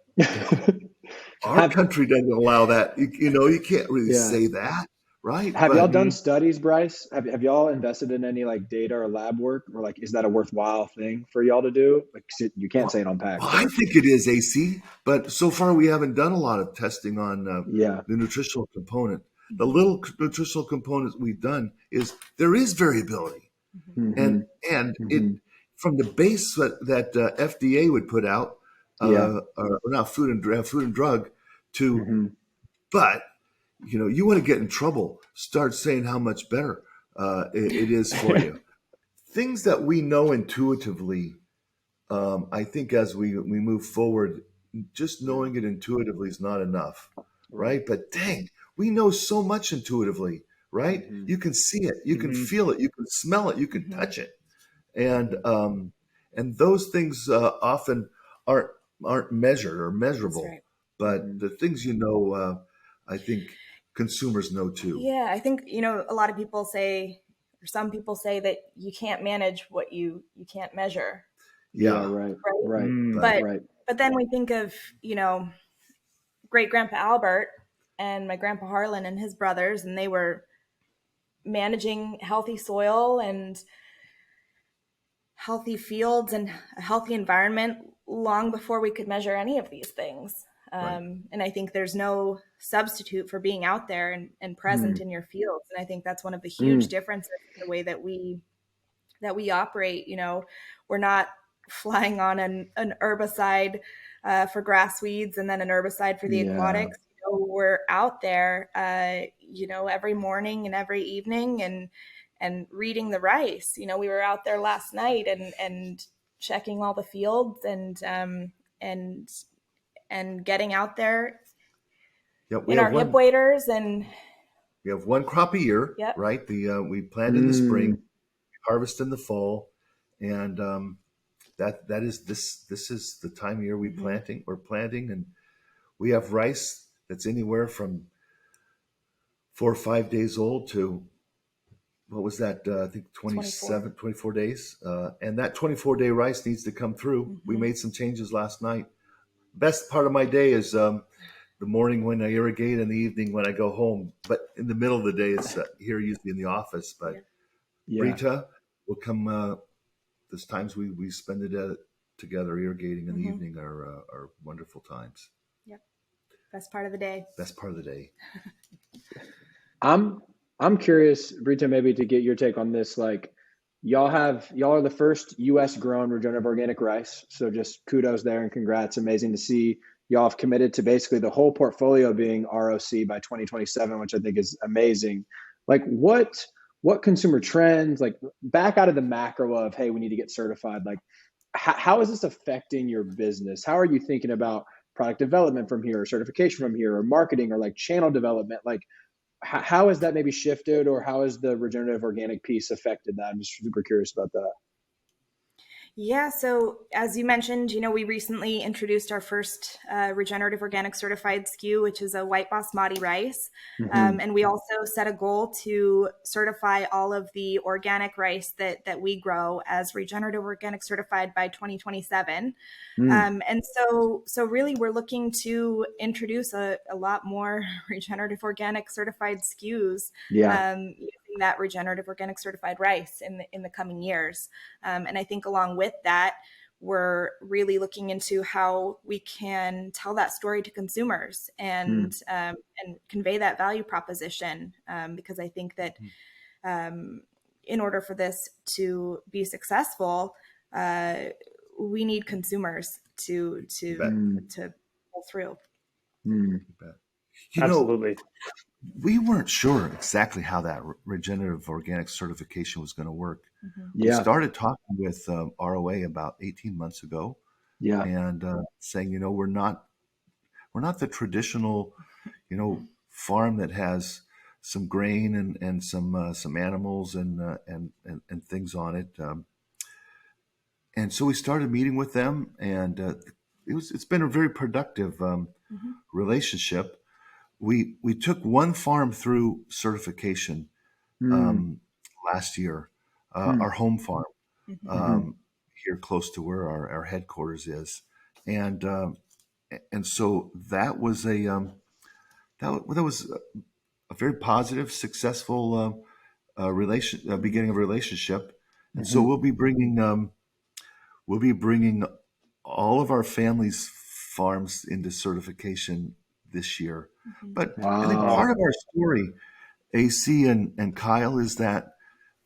our country doesn't allow that. You can't really say that, right? Have y'all done studies, Bryce? Have y'all invested in any like data or lab work, or like is that a worthwhile thing for y'all to do? Like you can't say it on pack. Well, I think it is, AC, but so far we haven't done a lot of testing on the nutritional component. The little nutritional components we've done is there is variability, and it from the base that FDA would put out, or not food and drug to, but you want to get in trouble, start saying how much better it is for you. Things that we know intuitively, I think as we move forward, just knowing it intuitively is not enough, right? But dang, we know so much intuitively, right? You can see it, you can feel it, you can smell it, you can touch it, and those things often aren't measured or measurable. Right. But the things I think consumers know too. Yeah, I think a lot of people say, or some people say, that you can't manage what you can't measure. Yeah, right. But then we think of great grandpa Albert and my grandpa Harlan and his brothers, and they were managing healthy soil and healthy fields and a healthy environment long before we could measure any of these things. And I think there's no substitute for being out there and present in your fields. And I think that's one of the huge differences in the way that we operate. We're not flying on an herbicide for grass weeds and then an herbicide for the aquatics. We're out there, every morning and every evening and reading the rice. We were out there last night and checking all the fields and getting out there in our hip waders. And we have one crop a year, right? We plant in the spring, harvest in the fall, and that is this is the time of year we're planting, and we have rice that's anywhere from 4 or 5 days old to what was that? I think 24 days. And that 24-day rice needs to come through. We made some changes last night. Best part of my day is the morning when I irrigate and the evening when I go home. But in the middle of the day, it's here usually in the office. But Brita, we'll come. There's times we spend it together irrigating in the evening are wonderful times. Yep. Best part of the day. Best part of the day. I'm curious, Brita, maybe to get your take on this. Like, y'all are the first U.S. grown regenerative organic rice. So just kudos there and congrats. Amazing to see y'all have committed to basically the whole portfolio being ROC by 2027, which I think is amazing. Like, what consumer trends, like, back out of the macro of, hey, we need to get certified, like, how is this affecting your business? How are you thinking about product development from here, or certification from here, or marketing, or like channel development? Like, how has that maybe shifted, or how has the regenerative organic piece affected that? I'm just super curious about that. Yeah, so as you mentioned, we recently introduced our first Regenerative Organic Certified SKU, which is a white basmati rice. And we also set a goal to certify all of the organic rice that we grow as Regenerative Organic Certified by 2027. And so really we're looking to introduce a lot more Regenerative Organic Certified SKUs. Using that Regenerative Organic Certified rice in the coming years. And I think along with that, we're really looking into how we can tell that story to consumers and convey that value proposition. Because I think that in order for this to be successful, we need consumers to pull through. Absolutely. We weren't sure exactly how that regenerative organic certification was going to work. We started talking with ROA about 18 months ago, and saying, we're not the traditional, farm that has some grain and some animals and things on it. And so we started meeting with them, and it's been a very productive relationship. We took one farm through certification last year, our home farm here close to where our headquarters is, and so that was that was a very positive, successful beginning of a relationship, and so we'll be bringing all of our family's farms into certification this year. But I think part of our story, AC and Kyle, is that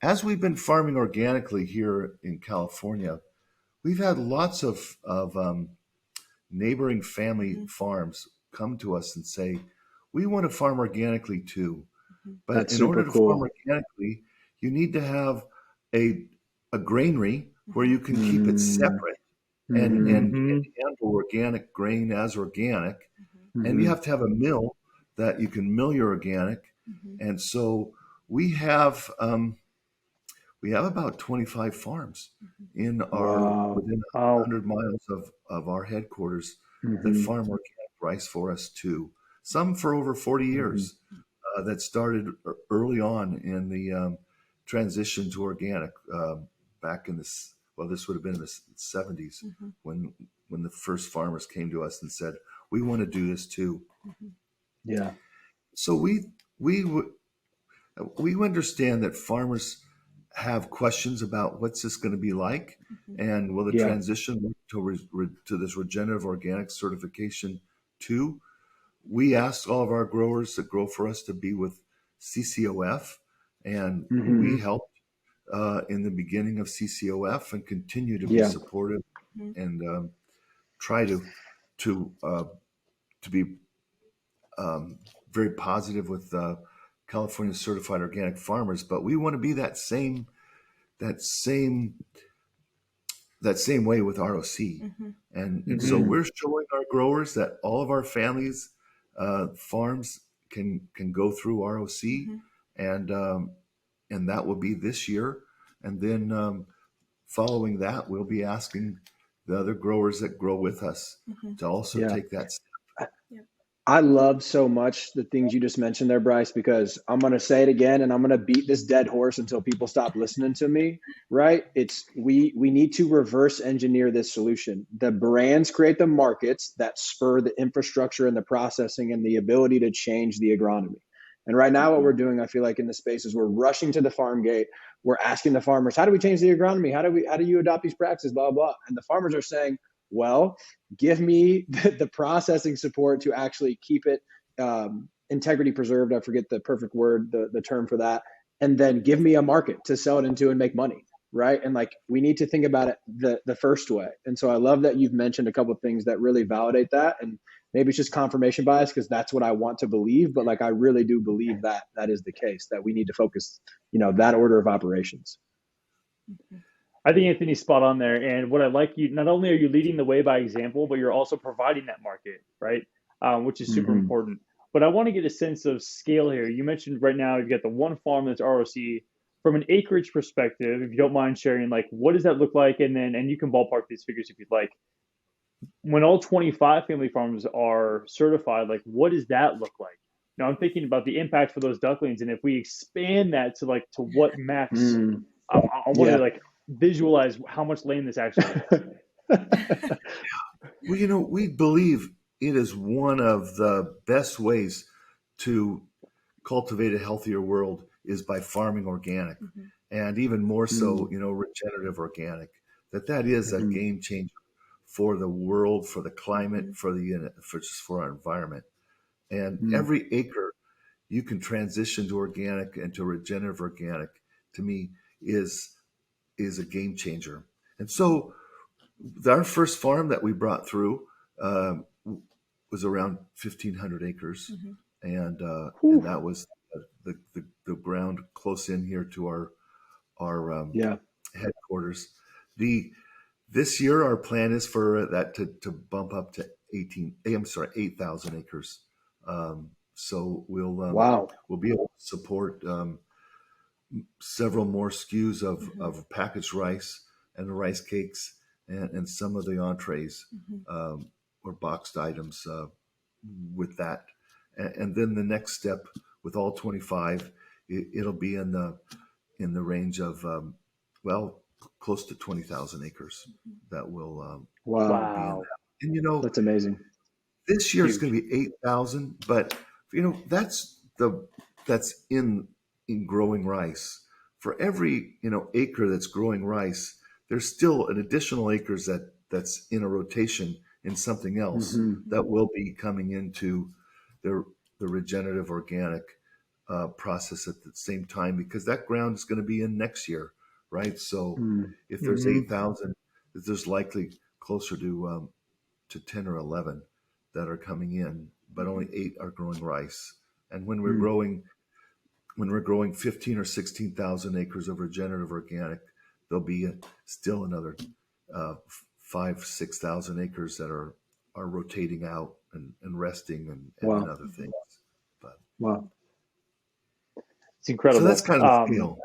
as we've been farming organically here in California, we've had lots of neighboring family farms come to us and say, we want to farm organically too. But That's in order to super cool. farm organically, you need to have a granary where you can keep it separate and handle organic grain as organic. And you have to have a mill that you can mill your organic. And so we have about 25 farms in our within 100 miles of our headquarters that farm organic rice for us too. Some for over 40 years that started early on in the transition to organic back in this. Well, this would have been in the 70s when the first farmers came to us and said, we want to do this too. Yeah. So we understand that farmers have questions about what's this going to be like, and will the transition to this regenerative organic certification too. We asked all of our growers that grow for us to be with CCOF, and we helped in the beginning of CCOF and continue to be supportive and try to be very positive with California certified organic farmers. But we want to be that same way with ROC. And so we're showing our growers that all of our families farms can go through ROC, and that will be this year. And then following that, we'll be asking the other growers that grow with us to also take that step. I love so much the things you just mentioned there, Bryce, because I'm going to say it again, and I'm going to beat this dead horse until people stop listening to me, right? It's we need to reverse engineer this solution. The brands create the markets that spur the infrastructure and the processing and the ability to change the agronomy. And right now what we're doing, I feel like in the space is we're rushing to the farm gate. We're asking the farmers, how do we change the agronomy? How do you adopt these practices, blah, blah. And the farmers are saying, well, give me the processing support to actually keep it integrity preserved. I forget the perfect word, the term for that. And then give me a market to sell it into and make money. Right. And like, we need to think about it the first way. And so I love that you've mentioned a couple of things that really validate that. And maybe it's just confirmation bias because that's what I want to believe. But like, I really do believe that that is the case, that we need to focus, that order of operations. I think Anthony's spot on there. And what I like, you not only are you leading the way by example, but you're also providing that market, right? Which is super important. But I want to get a sense of scale here. You mentioned right now you've got the one farm that's ROC. From an acreage perspective, if you don't mind sharing, like, what does that look like? And you can ballpark these figures if you'd like. When all 25 family farms are certified, like, what does that look like? Now, I'm thinking about the impact for those ducklings, and if we expand that to what max, I want to like visualize how much land this actually is. Well, we believe it is one of the best ways to cultivate a healthier world is by farming organic, and even more so, regenerative organic. That is a game changer for the world, for the climate, for our environment. And every acre you can transition to organic and to regenerative organic, to me, is a game changer. And so our first farm that we brought through was around 1,500 acres, and that was the ground close in here to our headquarters. This year our plan is for that to bump up to 8,000 acres. So we'll be able to support several more SKUs of packaged rice and the rice cakes and some of the entrees or boxed items with that. And then the next step with all 25, it'll be in the range of close to 20,000 acres that will be in that. And that's amazing. This year it's going to be 8,000, but that's in growing rice. For every acre that's growing rice, there's still an additional acres that's in a rotation in something else that will be coming into the regenerative organic process at the same time, because that ground is going to be in next year, right? So if there's 8,000, there's likely closer to 10 or 11 that are coming in, but only 8 are growing rice. And when we're growing 15 or 16,000 acres of regenerative organic, there'll be still another 5,000-6,000 acres that are rotating out and resting and other things. But it's incredible. So that's kind of the scale.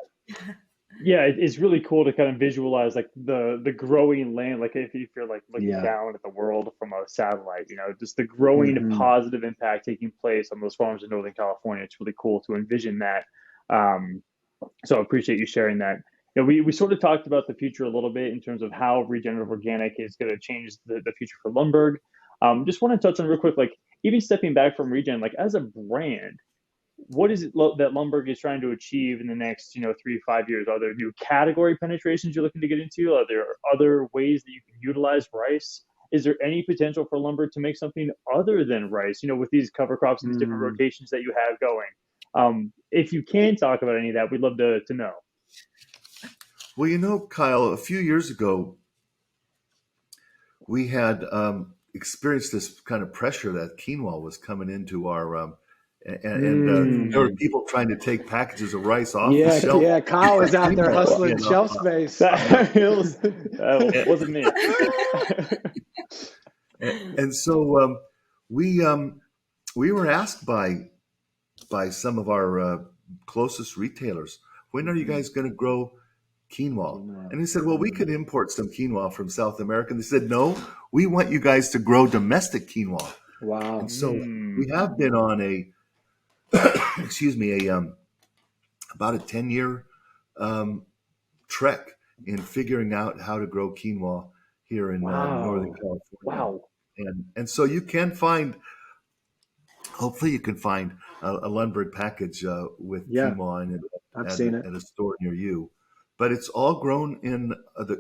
Yeah, it's really cool to kind of visualize like the growing land, like if you're like looking down at the world from a satellite, just the growing positive impact taking place on those farms in Northern California. It's really cool to envision that. So I appreciate you sharing that. We sort of talked about the future a little bit in terms of how regenerative organic is going to change the future for Lundberg. Just want to touch on real quick, like even stepping back from ReGen, like as a brand, what is it that Lundberg is trying to achieve in the next, 3 to 5 years? Are there new category penetrations you're looking to get into? Are there other ways that you can utilize rice? Is there any potential for Lundberg to make something other than rice, with these cover crops and these different rotations that you have going? If you can talk about any of that, we'd love to know. Well, Kyle, a few years ago, we had experienced this kind of pressure that quinoa was coming into our and there were people trying to take packages of rice off the shelf. Yeah, Kyle was out there hustling shelf space. It wasn't me. And so we were asked by some of our closest retailers, when are you guys going to grow quinoa? And they said, well, we could import some quinoa from South America. And they said, no, we want you guys to grow domestic quinoa. Wow. And so we have been on about a 10-year trek in figuring out how to grow quinoa here in Northern California. Wow. And so hopefully you can find a Lundberg package with Yeah, quinoa in it I've seen it. at a store near you. But it's all grown in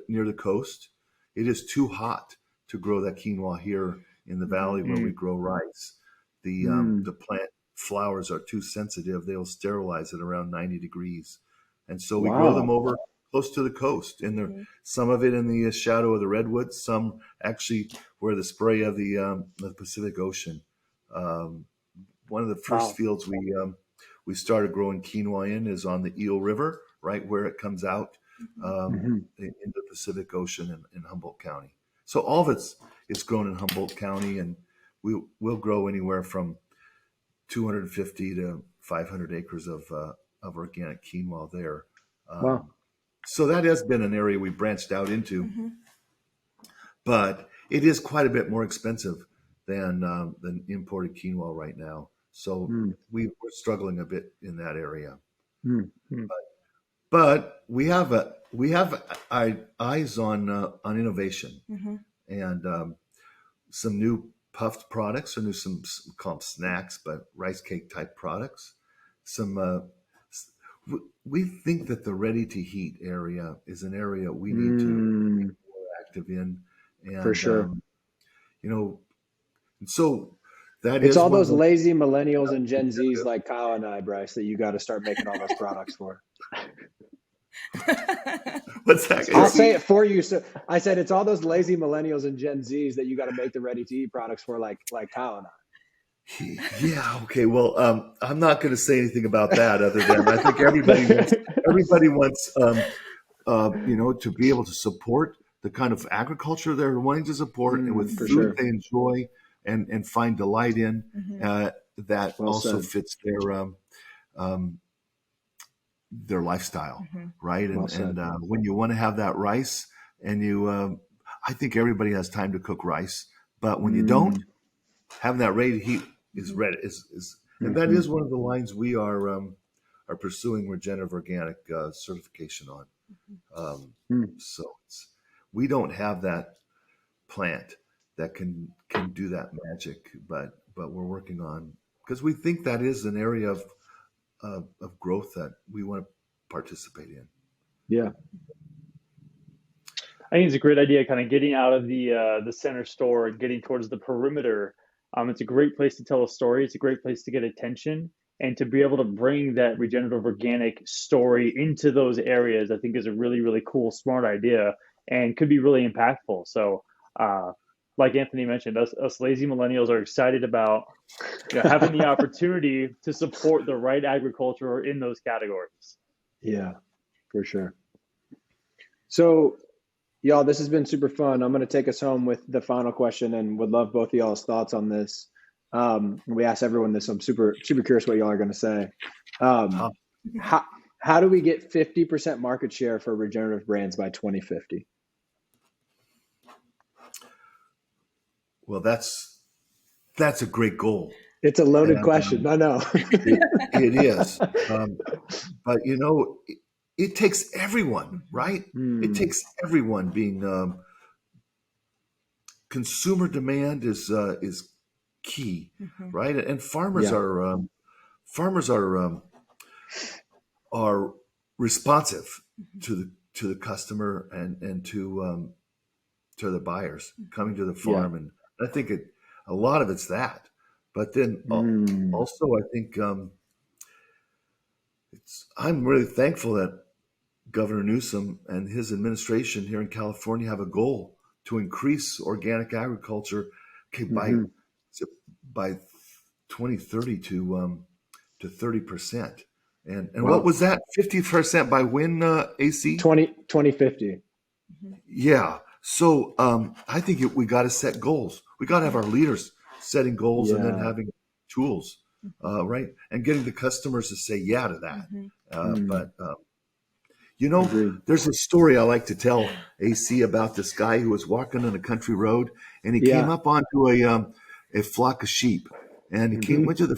near the coast. It is too hot to grow that quinoa here in the valley where we Mm. grow rice. Mm. The plant flowers are too sensitive. They'll sterilize at around 90 degrees. And so we grow them Wow. over close to the coast. And there, some of it in the shadow of the redwoods, some actually where the spray of the Pacific Ocean. Um, One of the first Wow. fields we started growing quinoa in is on the Eel River, right where it comes out Mhm. in the Pacific Ocean in Humboldt County. So all of it's grown in Humboldt County, and we'll grow anywhere from 250 to 500 acres of organic quinoa there. Wow. So that has been an area we branched out into, but it is quite a bit more expensive than imported quinoa right now. So Mm. we're struggling a bit in that area. Mm. But we have our eyes on innovation and some new puffed products, or new some called snacks, but rice cake type products. We think that the ready to heat area is an area we need to be Mm. more active in, For and sure. you know, and so that It's is all one of those the. lazy millennials and Gen Zs like Kyle and I, Bryce, that you got to start making all those products for. What's that? I'll say it for you. So I said it's all those lazy millennials and Gen Zs that you got to make the ready to eat products for, like Kyle and I. Yeah. Okay. Well, I'm not going to say anything about that other than I think everybody wants to be able to support the kind of agriculture they're wanting to support, and with For food sure. they enjoy and find delight in, that Well also said. fits their lifestyle, right? Well said. And when you want to have that rice, and I think everybody has time to cook rice, but when you don't, having that ready to heat is ready and that is one of the lines we are pursuing regenerative organic certification on. So we don't have that plant that can do that magic, but we're working on, because we think that is an area of growth that we want to participate in. Yeah. I think it's a great idea, kind of getting out of the center store and getting towards the perimeter. It's a great place to tell a story. It's a great place to get attention, and to be able to bring that regenerative organic story into those areas, I think is a really, really cool, smart idea, and could be really impactful. So, like Anthony mentioned, us lazy millennials are excited about having the opportunity to support the right agriculture in those categories. Yeah, for sure. So, y'all, this has been super fun. I'm going to take us home with the final question, and would love both of y'all's thoughts on this. We asked everyone this, so I'm super curious what y'all are going to say. How do we get 50% market share for regenerative brands by 2050? Well, that's a great goal. It's a loaded question. I know. It is. But, it takes everyone, right? It takes everyone being consumer demand is key, right? And farmers are responsive to the customer and to the buyers coming to the farm, and I think a lot of it's that. But then also, I think I'm really thankful that Governor Newsom and his administration here in California have a goal to increase organic agriculture by 2030 to 30%. And what was that? 50% by when, AC? 2050. Yeah. So I think we got to set goals. We got to have our leaders setting goals and then having tools, right? And getting the customers to say yeah to that. There's a story I like to tell, AC, about this guy who was walking on a country road, and he came up onto a flock of sheep, and he went to the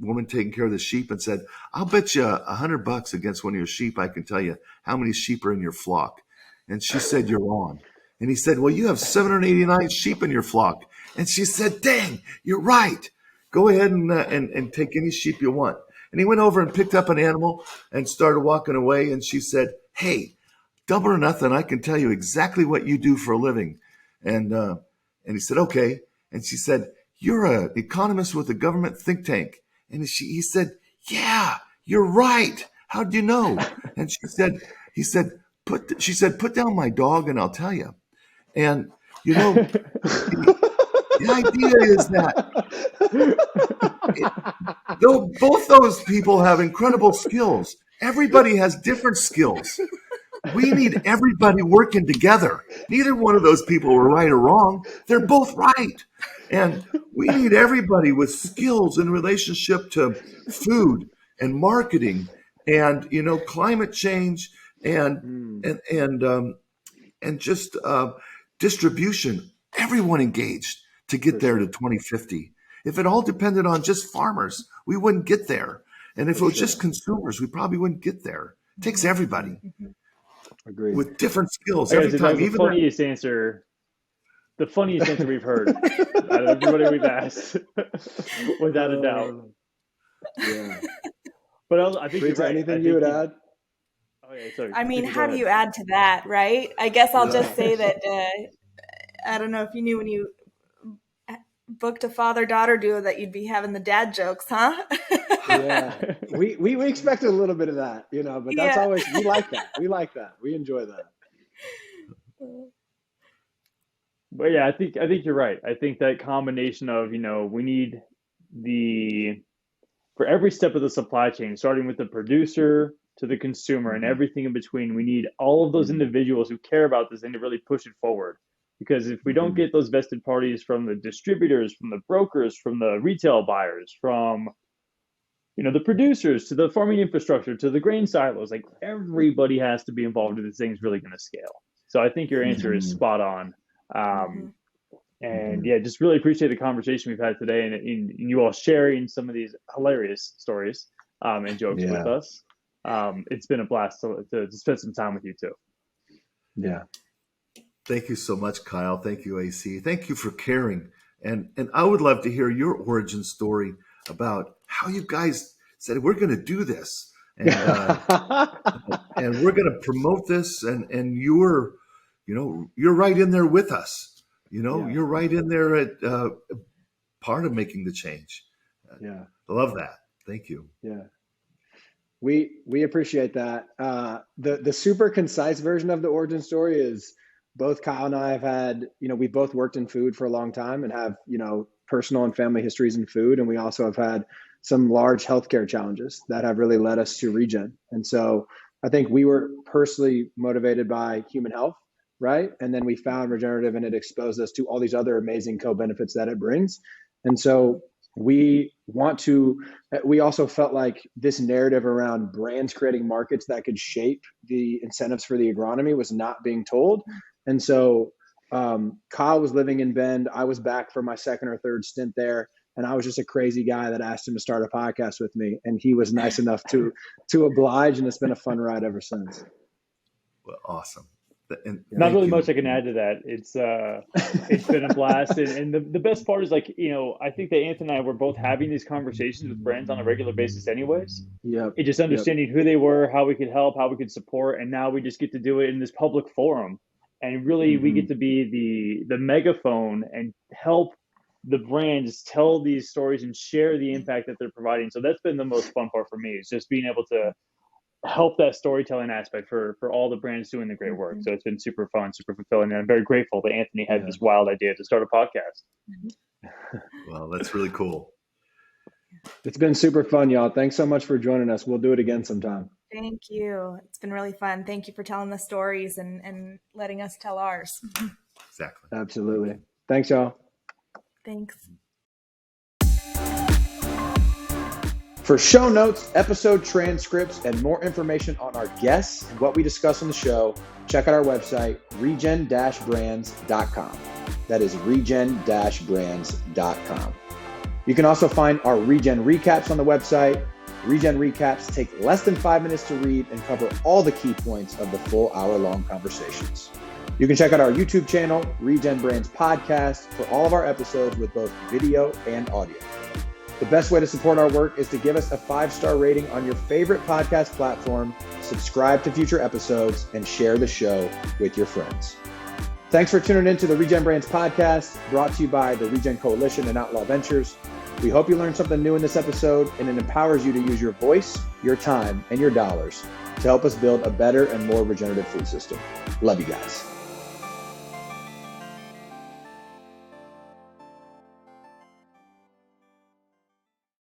woman taking care of the sheep and said, "I'll bet you $100 against one of your sheep. I can tell you how many sheep are in your flock." And she said, "You're on." And he said, "Well, you have 789 sheep in your flock." And she said, "Dang, you're right. go ahead and take any sheep you want. And he went over and picked up an animal and started walking away. And she said, hey, double or nothing, I can tell you exactly what you do for a living. And he said, okay. And she said, you're an economist with a government think tank. And he said, yeah, you're right. How'd you know? And she said, put down my dog and I'll tell you. And, the idea is that both those people have incredible skills. Everybody has different skills. We need everybody working together. Neither one of those people were right or wrong. They're both right. And we need everybody with skills in relationship to food and marketing and, climate change and just distribution. Everyone engaged to get there to 2050. If it all depended on just farmers, we wouldn't get there. And if it was just consumers, we probably wouldn't get there. It takes everybody. Agreed. With different skills. Every time, the funniest answer we've heard out of everybody we've asked, without a doubt. Yeah. But I think Brita, you're right. anything you would add? Oh yeah, sorry. I mean, how do you add to that, right? I guess I'll just say that I don't know if you knew when you booked a father-daughter duo that you'd be having the dad jokes, huh? Yeah, we expected a little bit of that, but that's always, we like that. We enjoy that. But yeah, I think you're right. I think that combination of, we need for every step of the supply chain, starting with the producer to the consumer and everything in between, we need all of those individuals who care about this thing to really push it forward. Because if we don't get those vested parties from the distributors, from the brokers, from the retail buyers, from the producers to the farming infrastructure to the grain silos, like everybody has to be involved if this thing's really going to scale. So I think your answer is spot on. And yeah, just really appreciate the conversation we've had today and you all sharing some of these hilarious stories and jokes with us. It's been a blast to spend some time with you too. Yeah. Thank you so much, Kyle. Thank you, AC. Thank you for caring. And I would love to hear your origin story about how you guys said, we're going to do this. And, and we're going to promote this. And you're right in there with us. You're right in there at part of making the change. I love that. Thank you. Yeah. We appreciate that. The super concise version of the origin story is, both Kyle and I have had, we both worked in food for a long time and have, personal and family histories in food. And we also have had some large healthcare challenges that have really led us to ReGen. And so I think we were personally motivated by human health, right? And then we found regenerative and it exposed us to all these other amazing co-benefits that it brings. And so we also felt like this narrative around brands creating markets that could shape the incentives for the agronomy was not being told. And so Kyle was living in Bend. I was back for my second or third stint there. And I was just a crazy guy that asked him to start a podcast with me. And he was nice enough to oblige. And it's been a fun ride ever since. Well, awesome. And not really much I can add to that. It's been a blast. And the best part is I think that Anthony and I were both having these conversations with brands on a regular basis anyways. Yeah. It just understanding who they were, how we could help, how we could support. And now we just get to do it in this public forum. And really we get to be the megaphone and help the brands tell these stories and share the impact that they're providing. So that's been the most fun part for me, is just being able to help that storytelling aspect for all the brands doing the great work. So it's been super fun, super fulfilling. And I'm very grateful that Anthony had this wild idea to start a podcast. Well, that's really cool. It's been super fun, y'all. Thanks so much for joining us. We'll do it again sometime. Thank you. It's been really fun. Thank you for telling the stories and letting us tell ours. Exactly. Absolutely. Thanks, y'all. Thanks. For show notes, episode transcripts, and more information on our guests and what we discuss on the show, check out our website, regen-brands.com. That is regen-brands.com. You can also find our ReGen recaps on the website. ReGen recaps take less than 5 minutes to read and cover all the key points of the full hour-long conversations. You can check out our YouTube channel, ReGen Brands Podcast, for all of our episodes with both video and audio. The best way to support our work is to give us a 5-star rating on your favorite podcast platform, subscribe to future episodes, and share the show with your friends. Thanks for tuning in to the ReGen Brands podcast, brought to you by the ReGen Coalition and Outlaw Ventures. We hope you learned something new in this episode, and it empowers you to use your voice, your time, and your dollars to help us build a better and more regenerative food system. Love you guys.